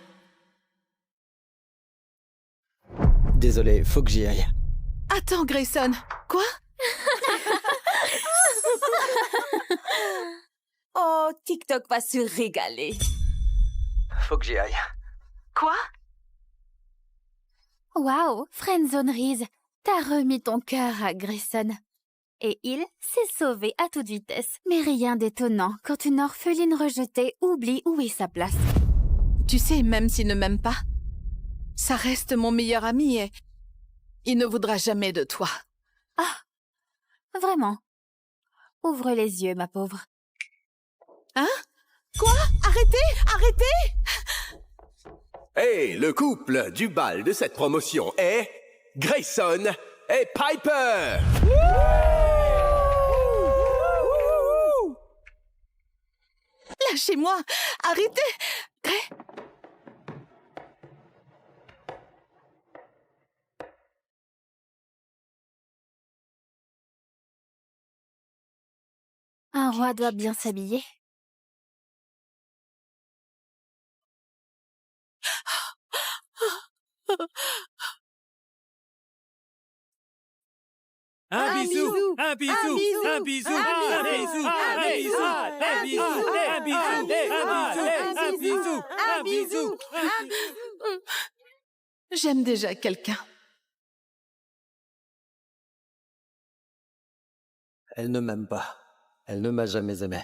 Désolé, faut que j'y aille. Attends, Grayson. Quoi? Oh, TikTok va se régaler. Faut que j'y aille. Quoi? Waouh, friendzonerise, t'as remis ton cœur à Grayson. Et il s'est sauvé à toute vitesse. Mais rien d'étonnant quand une orpheline rejetée oublie où est sa place. Tu sais, même s'il ne m'aime pas, ça reste mon meilleur ami et il ne voudra jamais de toi. Ah, vraiment? Ouvre les yeux, ma pauvre. Hein? Quoi? Arrêtez! Arrêtez! Hey, le couple du bal de cette promotion est Grayson et Piper! Lâchez-moi! Arrêtez! Gray! Un roi doit bien s'habiller. Un bisou, un bisou, un bisou, un bisou, un bisou, un bisou, un bisou, un bisou, un bisou. J'aime déjà quelqu'un. Elle ne m'aime pas. Elle ne m'a jamais aimé.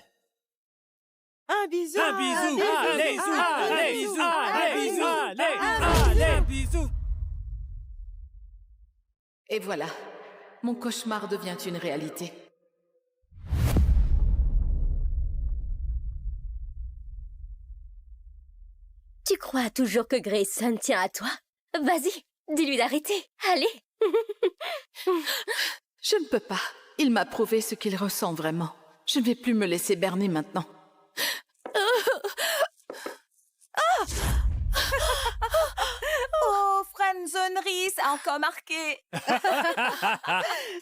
Un bisou, un bisou, allez, allez, allez, allez, allez, bisou. Et voilà, mon cauchemar devient une réalité. Tu crois toujours que Grayson tient à toi? Vas-y, dis-lui d'arrêter. Allez. Je ne peux pas. Il m'a prouvé ce qu'il ressent vraiment. Je ne vais plus me laisser berner maintenant. Oh, friendzonerie, ça a encore marqué.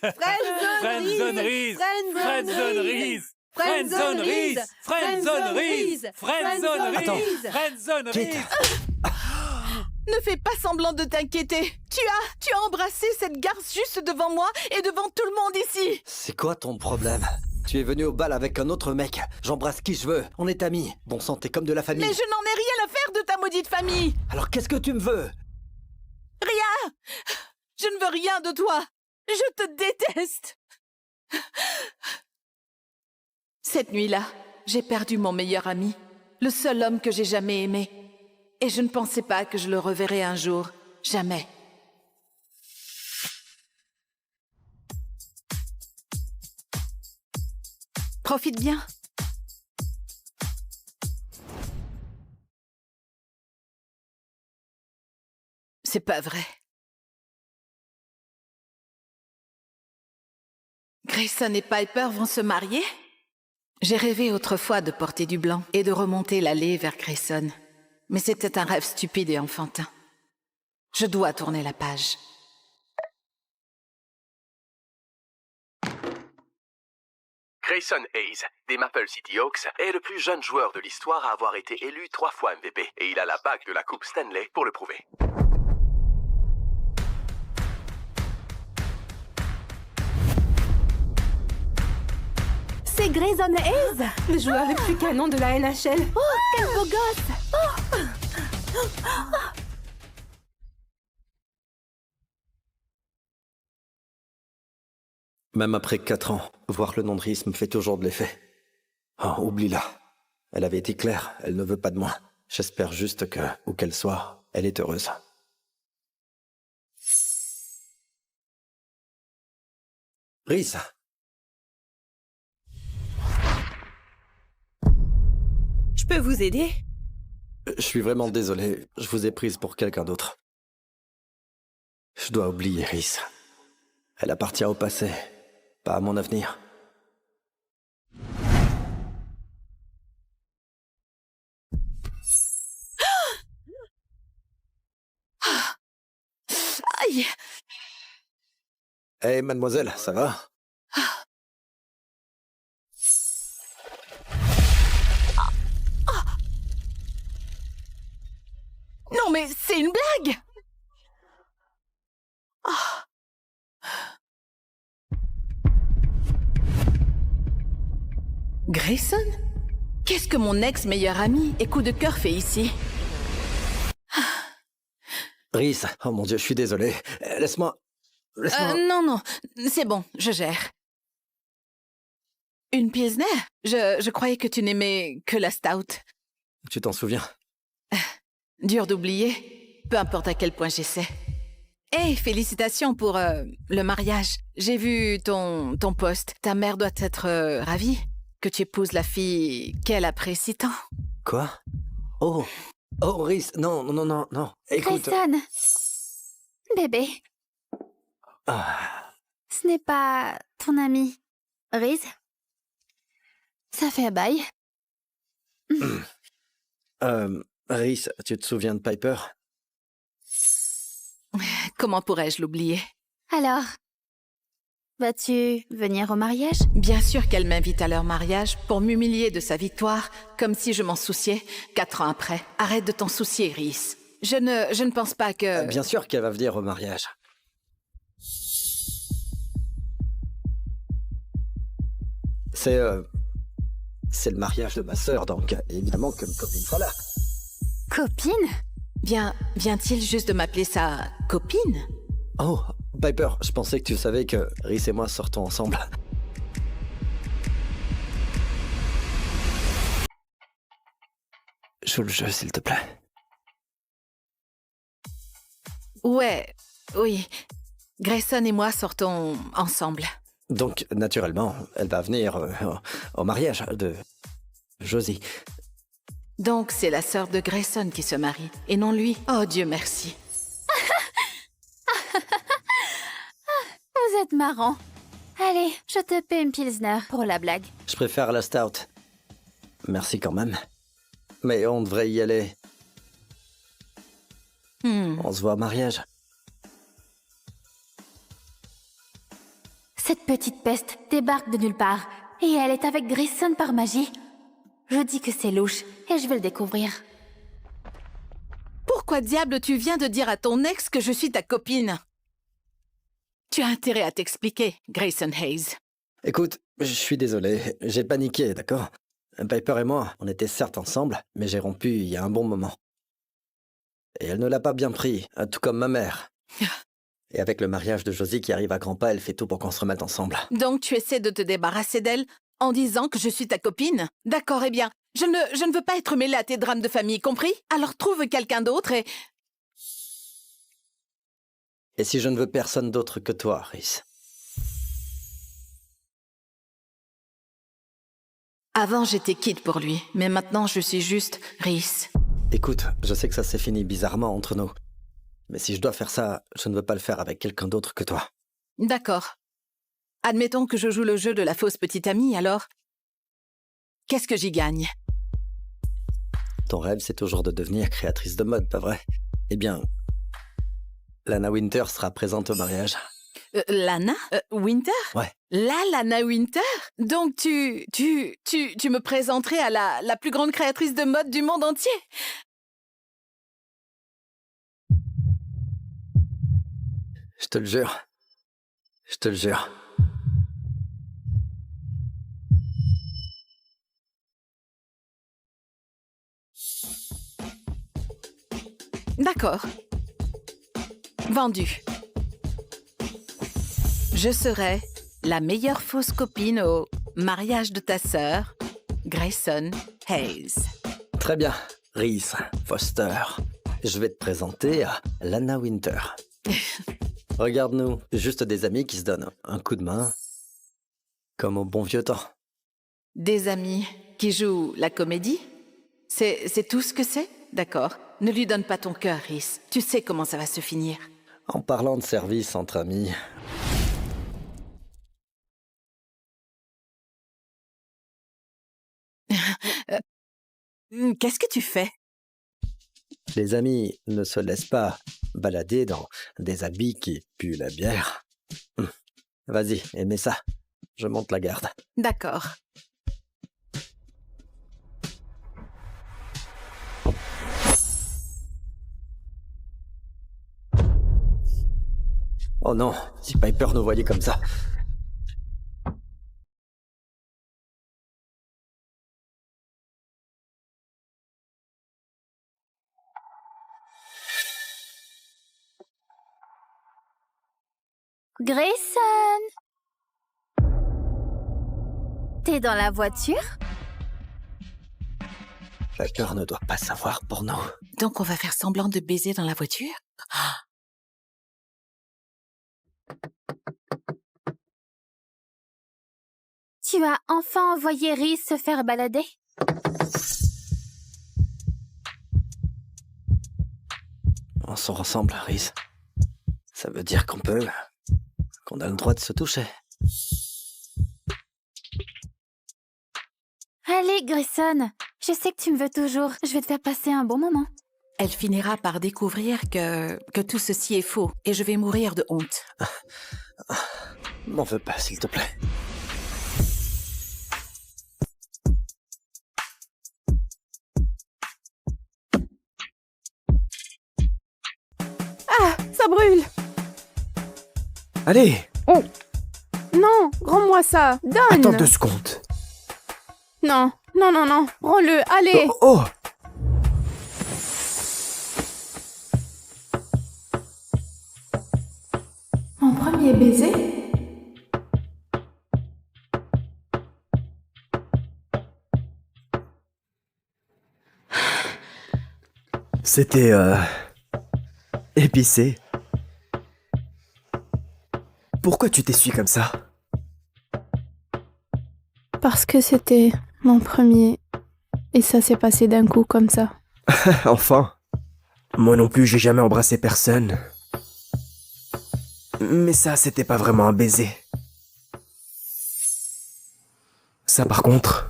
Friendzonerie, friendzonerie, friendzonerie, friendzonerie, friendzonerie, friendzonerie. Ne fais pas semblant de t'inquiéter. Tu as embrassé cette garce juste devant moi et devant tout le monde ici. C'est quoi ton problème? Tu es venu au bal avec un autre mec. J'embrasse qui je veux. On est amis. Bon sang, t'es comme de la famille. Mais je n'en ai rien à faire de ta maudite famille. Alors qu'est-ce que tu me veux? Rien. Je ne veux rien de toi. Je te déteste. Cette nuit-là, j'ai perdu mon meilleur ami, le seul homme que j'ai jamais aimé. Et je ne pensais pas que je le reverrais un jour. Jamais. Profite bien. C'est pas vrai. Grayson et Piper vont se marier? J'ai rêvé autrefois de porter du blanc et de remonter l'allée vers Grayson. Mais c'était un rêve stupide et enfantin. Je dois tourner la page. Grayson Hayes, des Maple City Hawks, est le plus jeune joueur de l'histoire à avoir été élu 3 fois MVP. Et il a la bague de la Coupe Stanley pour le prouver. C'est Grayson Hayes, le joueur le plus canon de la NHL. Oh, quel beau gosse! Même après 4 ans, voir le nondrisme fait toujours de l'effet. Oh, oublie-la. Elle avait été claire, elle ne veut pas de moi. J'espère juste que, où qu'elle soit, elle est heureuse. Rhys. Je peux vous aider? Je suis vraiment désolé, je vous ai prise pour quelqu'un d'autre. Je dois oublier Rhys. Elle appartient au passé, pas à mon avenir. Aïe! Hé, mademoiselle, ça va? Non mais c'est une blague! Grayson? Qu'est-ce que mon ex-meilleur ami et coup de cœur fait ici? Rhys, oh mon Dieu, je suis désolé. Laisse-moi... Non, c'est bon, je gère. Une Pilsner? Je croyais que tu n'aimais que la stout. Tu t'en souviens? Dur d'oublier, peu importe à quel point j'essaie. Hey, félicitations pour le mariage. J'ai vu ton post. Ta mère doit être ravie que tu épouses la fille qu'elle apprécie tant. Quoi? Oh, Rhys, non. Écoute... Grayson, bébé, Ah, ce n'est pas ton ami, Rhys. Ça fait un bail. Rhys, tu te souviens de Piper? Comment pourrais-je l'oublier? Alors, vas-tu venir au mariage? Bien sûr qu'elle m'invite à leur mariage pour m'humilier de sa victoire, comme si je m'en souciais 4 ans après. Arrête de t'en soucier, Rhys. Je ne pense pas que... Bien sûr qu'elle va venir au mariage. C'est le mariage de ma sœur, donc évidemment que ma copine sera là. Copine? Vient-il juste de m'appeler sa copine? Oh, Piper, je pensais que tu savais que Rhys et moi sortons ensemble. Joue le jeu, s'il te plaît. Ouais, oui. Grayson et moi sortons ensemble. Donc, naturellement, elle va venir au mariage de Josie. Donc, c'est la sœur de Grayson qui se marie, et non lui. Oh, Dieu merci. Vous êtes marrant. Allez, je te paie une Pilsner pour la blague. Je préfère la stout. Merci quand même. Mais on devrait y aller. On se voit au mariage. Cette petite peste débarque de nulle part, et elle est avec Grayson par magie. Je dis que c'est louche, et je vais le découvrir. Pourquoi diable tu viens de dire à ton ex que je suis ta copine? Tu as intérêt à t'expliquer, Grayson Hayes. Écoute, je suis désolé, j'ai paniqué, d'accord? Piper et moi, on était certes ensemble, mais j'ai rompu il y a un bon moment. Et elle ne l'a pas bien pris, tout comme ma mère. Et avec le mariage de Josie qui arrive à grands pas, elle fait tout pour qu'on se remette ensemble. Donc tu essaies de te débarrasser d'elle en disant que je suis ta copine? D'accord, eh bien, je ne veux pas être mêlée à tes drames de famille, compris? Alors trouve quelqu'un d'autre et... Et si je ne veux personne d'autre que toi, Rhys? Avant, j'étais quitte pour lui, mais maintenant, je suis juste Rhys. Écoute, je sais que ça s'est fini bizarrement entre nous. Mais si je dois faire ça, je ne veux pas le faire avec quelqu'un d'autre que toi. D'accord. Admettons que je joue le jeu de la fausse petite amie, alors qu'est-ce que j'y gagne? Ton rêve, c'est toujours de devenir créatrice de mode, pas vrai? Eh bien, Lana Winter sera présente au mariage. Lana Winter? Ouais. Lana Winter? Donc tu me présenterais à la plus grande créatrice de mode du monde entier? Je te le jure. Je te le jure. D'accord. Vendu. Je serai la meilleure fausse copine au mariage de ta sœur, Grayson Hayes. Très bien, Reese Foster. Je vais te présenter à Lana Winter. Regarde-nous, juste des amis qui se donnent un coup de main, comme au bon vieux temps. Des amis qui jouent la comédie? C'est tout ce que c'est? D'accord. Ne lui donne pas ton cœur, Reese. Tu sais comment ça va se finir. En parlant de service entre amis... Qu'est-ce que tu fais? Les amis ne se laissent pas balader dans des habits qui puent la bière. Vas-y, aimez ça. Je monte la garde. D'accord. Oh non, si Piper nous voyait comme ça. Grayson! T'es dans la voiture? Piper ne doit pas savoir pour nous. Donc on va faire semblant de baiser dans la voiture? Tu as enfin envoyé Reese se faire balader? On se ressemble, Reese. Ça veut dire qu'on a le droit de se toucher. Allez, Grayson, je sais que tu me veux toujours. Je vais te faire passer un bon moment. Elle finira par découvrir que tout ceci est faux et je vais mourir de honte. M'en veux pas, s'il te plaît. Ah, ça brûle! Allez! Oh! Non, rends-moi ça! Donne! Attends 2 secondes. Non, non, non, non, rends-le, allez! Oh! Mon premier baiser? C'était... épicé. Pourquoi tu t'essuies comme ça? Parce que c'était mon premier. Et ça s'est passé d'un coup comme ça. Enfin. Moi non plus, j'ai jamais embrassé personne. Mais ça, c'était pas vraiment un baiser. Ça, par contre...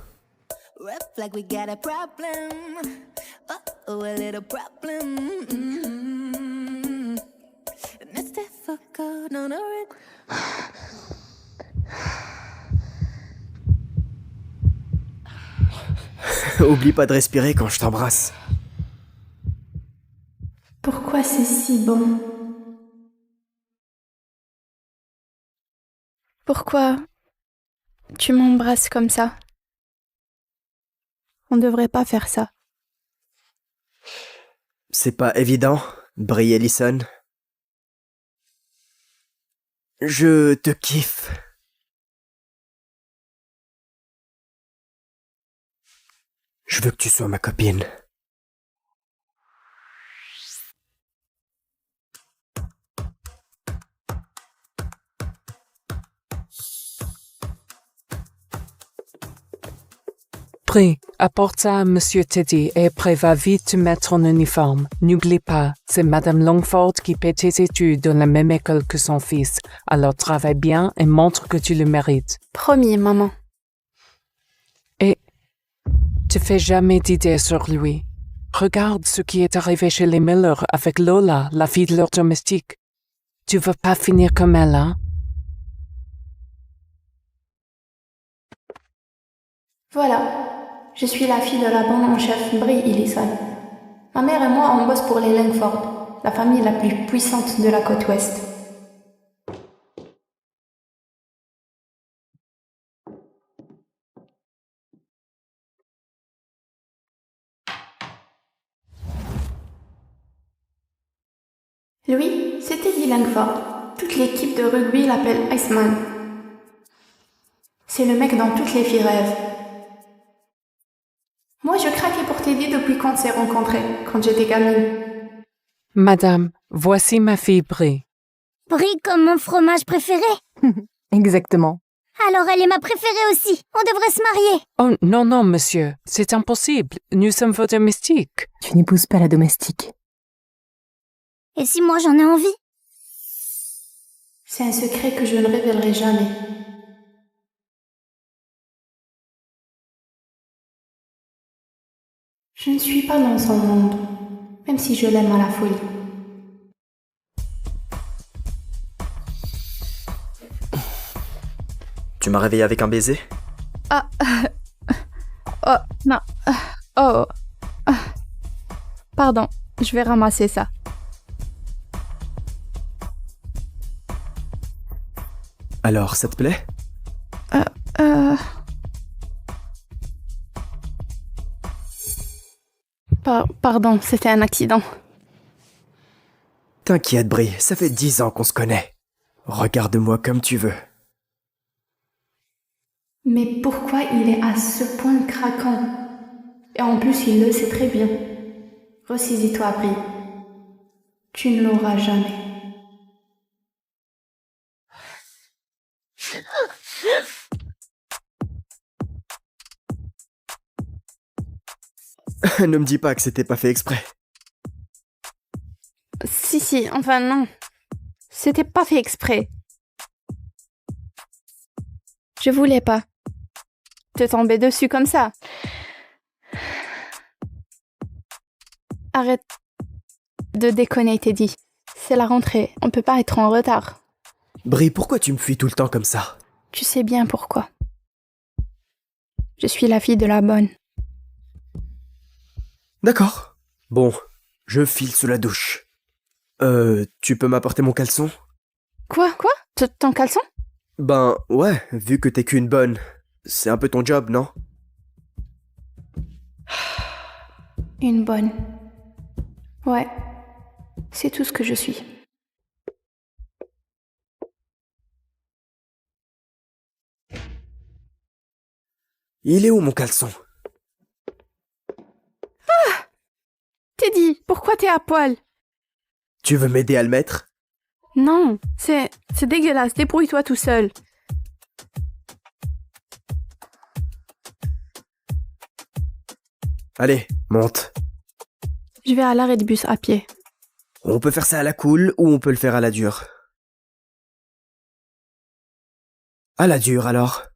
Rap like we got a problem. Oh, a little problem. Mm-hmm. And it's difficult on a Oublie pas de respirer quand je t'embrasse. Pourquoi c'est si bon? Pourquoi tu m'embrasses comme ça? On devrait pas faire ça. C'est pas évident, Brie Ellison. Je te kiffe. Je veux que tu sois ma copine. Brie, apporte ça à Monsieur Teddy et préva vite te mettre en uniforme. N'oublie pas, c'est Madame Longford qui paie tes études dans la même école que son fils. Alors travaille bien et montre que tu le mérites. Promis, maman. Et te fais jamais d'idées sur lui. Regarde ce qui est arrivé chez les Miller avec Lola, la fille de leur domestique. Tu veux pas finir comme elle, hein? Voilà. Je suis la fille de la bonne en chef Brie Ellison. Ma mère et moi, on bosse pour les Langford, la famille la plus puissante de la côte ouest. Lui, c'est Teddy Langford. Toute l'équipe de rugby l'appelle Iceman. C'est le mec dont toutes les filles rêvent. Moi, je craquais pour Teddy depuis qu'on s'est rencontrés, quand j'étais gamine. Madame, voici ma fille Brie. Brie comme mon fromage préféré. Exactement. Alors elle est ma préférée aussi. On devrait se marier. Oh, non, non, monsieur. C'est impossible. Nous sommes vos domestiques. Tu n'épouses pas la domestique. Et si moi j'en ai envie? C'est un secret que je ne révélerai jamais. Je ne suis pas dans son monde, même si je l'aime à la folie. Tu m'as réveillé avec un baiser? Ah, oh, non, oh, pardon, je vais ramasser ça. Alors, ça te plaît? Pardon, c'était un accident. T'inquiète, Brie, ça fait 10 ans qu'on se connaît. Regarde-moi comme tu veux. Mais pourquoi il est à ce point craquant? Et en plus, il le sait très bien. Ressaisis-toi, Brie. Tu ne l'auras jamais. Ne me dis pas que c'était pas fait exprès. Si, enfin non. C'était pas fait exprès. Je voulais pas te tomber dessus comme ça. Arrête de déconner, Teddy. C'est la rentrée, on peut pas être en retard. Brie, pourquoi tu me fuis tout le temps comme ça? Tu sais bien pourquoi. Je suis la fille de la bonne. D'accord. Bon, je file sous la douche. Tu peux m'apporter mon caleçon? Quoi? Ton caleçon? Ben, ouais, vu que t'es qu'une bonne. C'est un peu ton job, non? Une bonne. Ouais, c'est tout ce que je suis. Il est où mon caleçon? Teddy, pourquoi t'es à poil? Tu veux m'aider à le mettre? Non, c'est dégueulasse, débrouille-toi tout seul. Allez, monte. Je vais à l'arrêt de bus à pied. On peut faire ça à la cool ou on peut le faire à la dure. À la dure alors.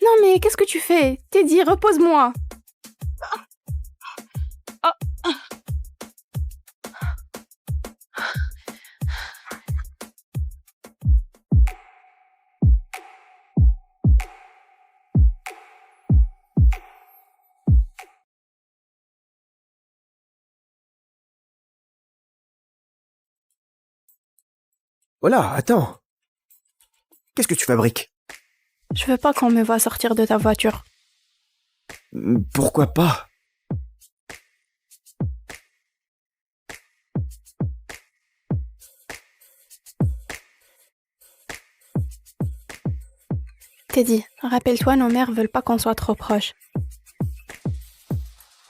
Non mais qu'est-ce que tu fais? Teddy, repose-moi. Voilà, attends. Qu'est-ce que tu fabriques? Je veux pas qu'on me voie sortir de ta voiture. Pourquoi pas? Teddy, rappelle-toi, nos mères veulent pas qu'on soit trop proches.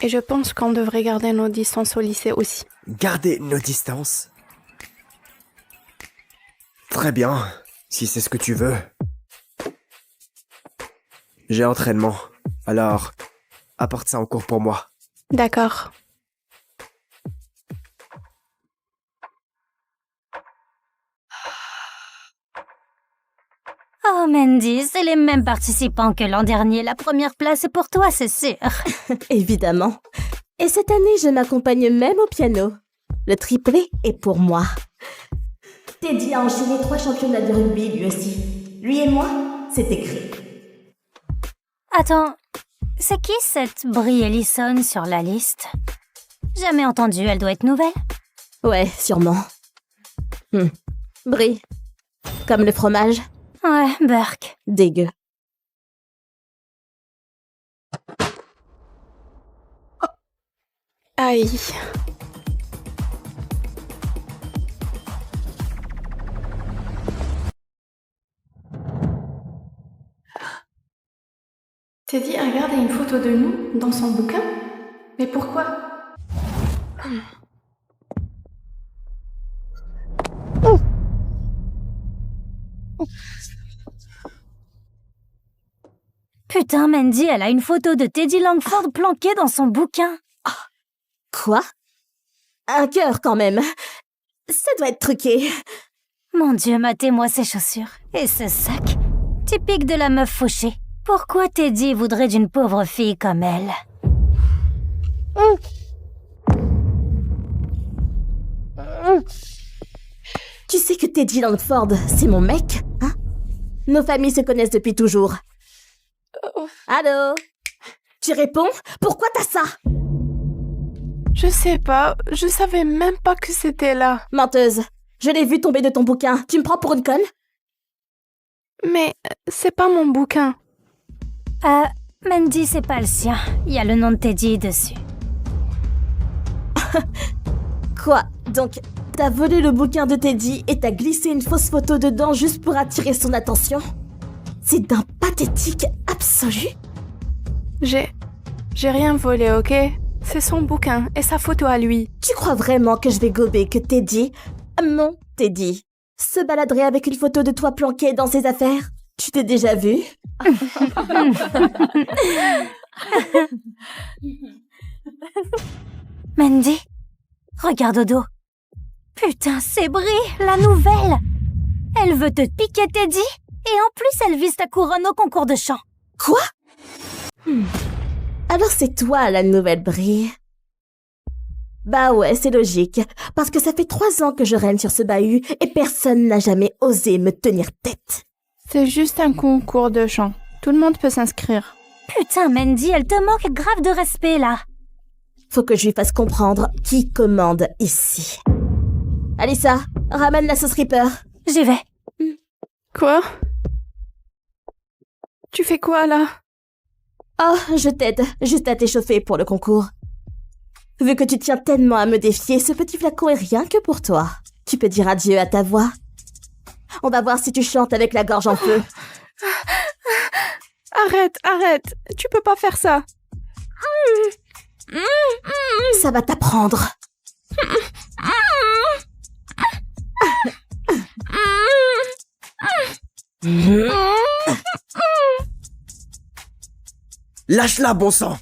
Et je pense qu'on devrait garder nos distances au lycée aussi. Garder nos distances? Très bien, si c'est ce que tu veux. J'ai entraînement, alors apporte ça en cours pour moi. D'accord. Oh Mandy, c'est les mêmes participants que l'an dernier. La première place est pour toi, c'est sûr. Évidemment. Et cette année, je m'accompagne même au piano. Le triplé est pour moi. Teddy a enchaîné 3 championnats de rugby lui aussi. Lui et moi, c'est écrit. Attends, c'est qui cette Brie Ellison sur la liste? Jamais entendu, elle doit être nouvelle. Ouais, sûrement. Brie. Comme le fromage. Ouais, Burke. Dégueu. Aïe. Teddy a gardé une photo de nous dans son bouquin? Mais pourquoi? Putain, Mandy, elle a une photo de Teddy Langford planquée dans son bouquin. Quoi? Un cœur quand même. Ça doit être truqué. Mon Dieu, matez-moi ces chaussures. Et ce sac. Typique de la meuf fauchée. Pourquoi Teddy voudrait d'une pauvre fille comme elle? Tu sais que Teddy Langford, c'est mon mec, hein? Nos familles se connaissent depuis toujours. Allô? Tu réponds? Pourquoi t'as ça? Je sais pas, je savais même pas que c'était là. Menteuse, je l'ai vu tomber de ton bouquin. Tu me prends pour une conne? Mais c'est pas mon bouquin. Mandy, c'est pas le sien. Il y a le nom de Teddy dessus. Quoi? Donc, t'as volé le bouquin de Teddy et t'as glissé une fausse photo dedans juste pour attirer son attention? C'est d'un pathétique absolu. J'ai rien volé, ok? C'est son bouquin et sa photo à lui. Tu crois vraiment que je vais gober que Teddy, mon Teddy, se baladerait avec une photo de toi planquée dans ses affaires? Tu t'es déjà vu? Mandy, regarde au dos. Putain, c'est Brie, la nouvelle. Elle veut te piquer Teddy et en plus elle vise ta couronne au concours de chant. Quoi? Alors c'est toi la nouvelle Brie. Bah ouais, c'est logique, parce que ça fait 3 ans que je règne sur ce bahut et personne n'a jamais osé me tenir tête. C'est juste un concours de chant. Tout le monde peut s'inscrire. Putain, Mandy, elle te manque grave de respect là. Faut que je lui fasse comprendre qui commande ici. Alissa, ramène la sauce Reaper. J'y vais. Quoi? Tu fais quoi là? Oh, je t'aide, juste à t'échauffer pour le concours. Vu que tu tiens tellement à me défier, ce petit flacon est rien que pour toi. Tu peux dire adieu à ta voix. On va voir si tu chantes avec la gorge en feu. Arrête, tu peux pas faire ça. Ça va t'apprendre. Lâche-la, bon sang!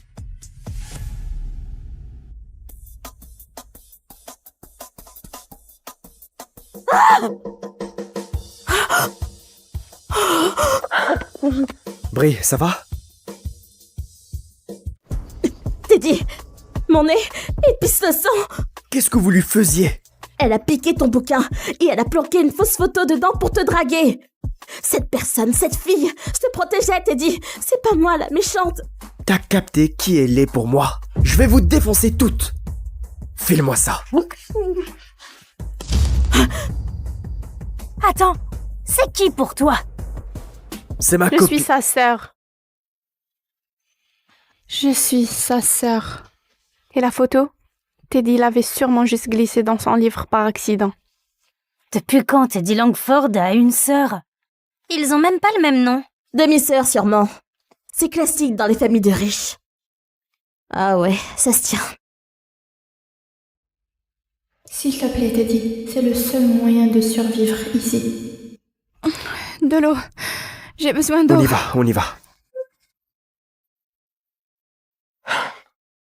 Brie, ça va? Teddy, mon nez, il pisse le sang. Qu'est-ce que vous lui faisiez? Elle a piqué ton bouquin et elle a planqué une fausse photo dedans pour te draguer. Cette personne, cette fille, se protégeait, Teddy. C'est pas moi la méchante. T'as capté qui elle est pour moi? Je vais vous défoncer toutes! File-moi ça! Attends, c'est qui pour toi? C'est ma Je copine. suis sa sœur. Je suis sa sœur. Et la photo? Teddy l'avait sûrement juste glissée dans son livre par accident. Depuis quand Teddy Langford a une sœur? Ils ont même pas le même nom. Demi-sœur sûrement. C'est classique dans les familles de riches. Ah ouais, ça se tient. S'il te plaît, Teddy, c'est le seul moyen de survivre ici. De l'eau. J'ai besoin d'eau. On y va.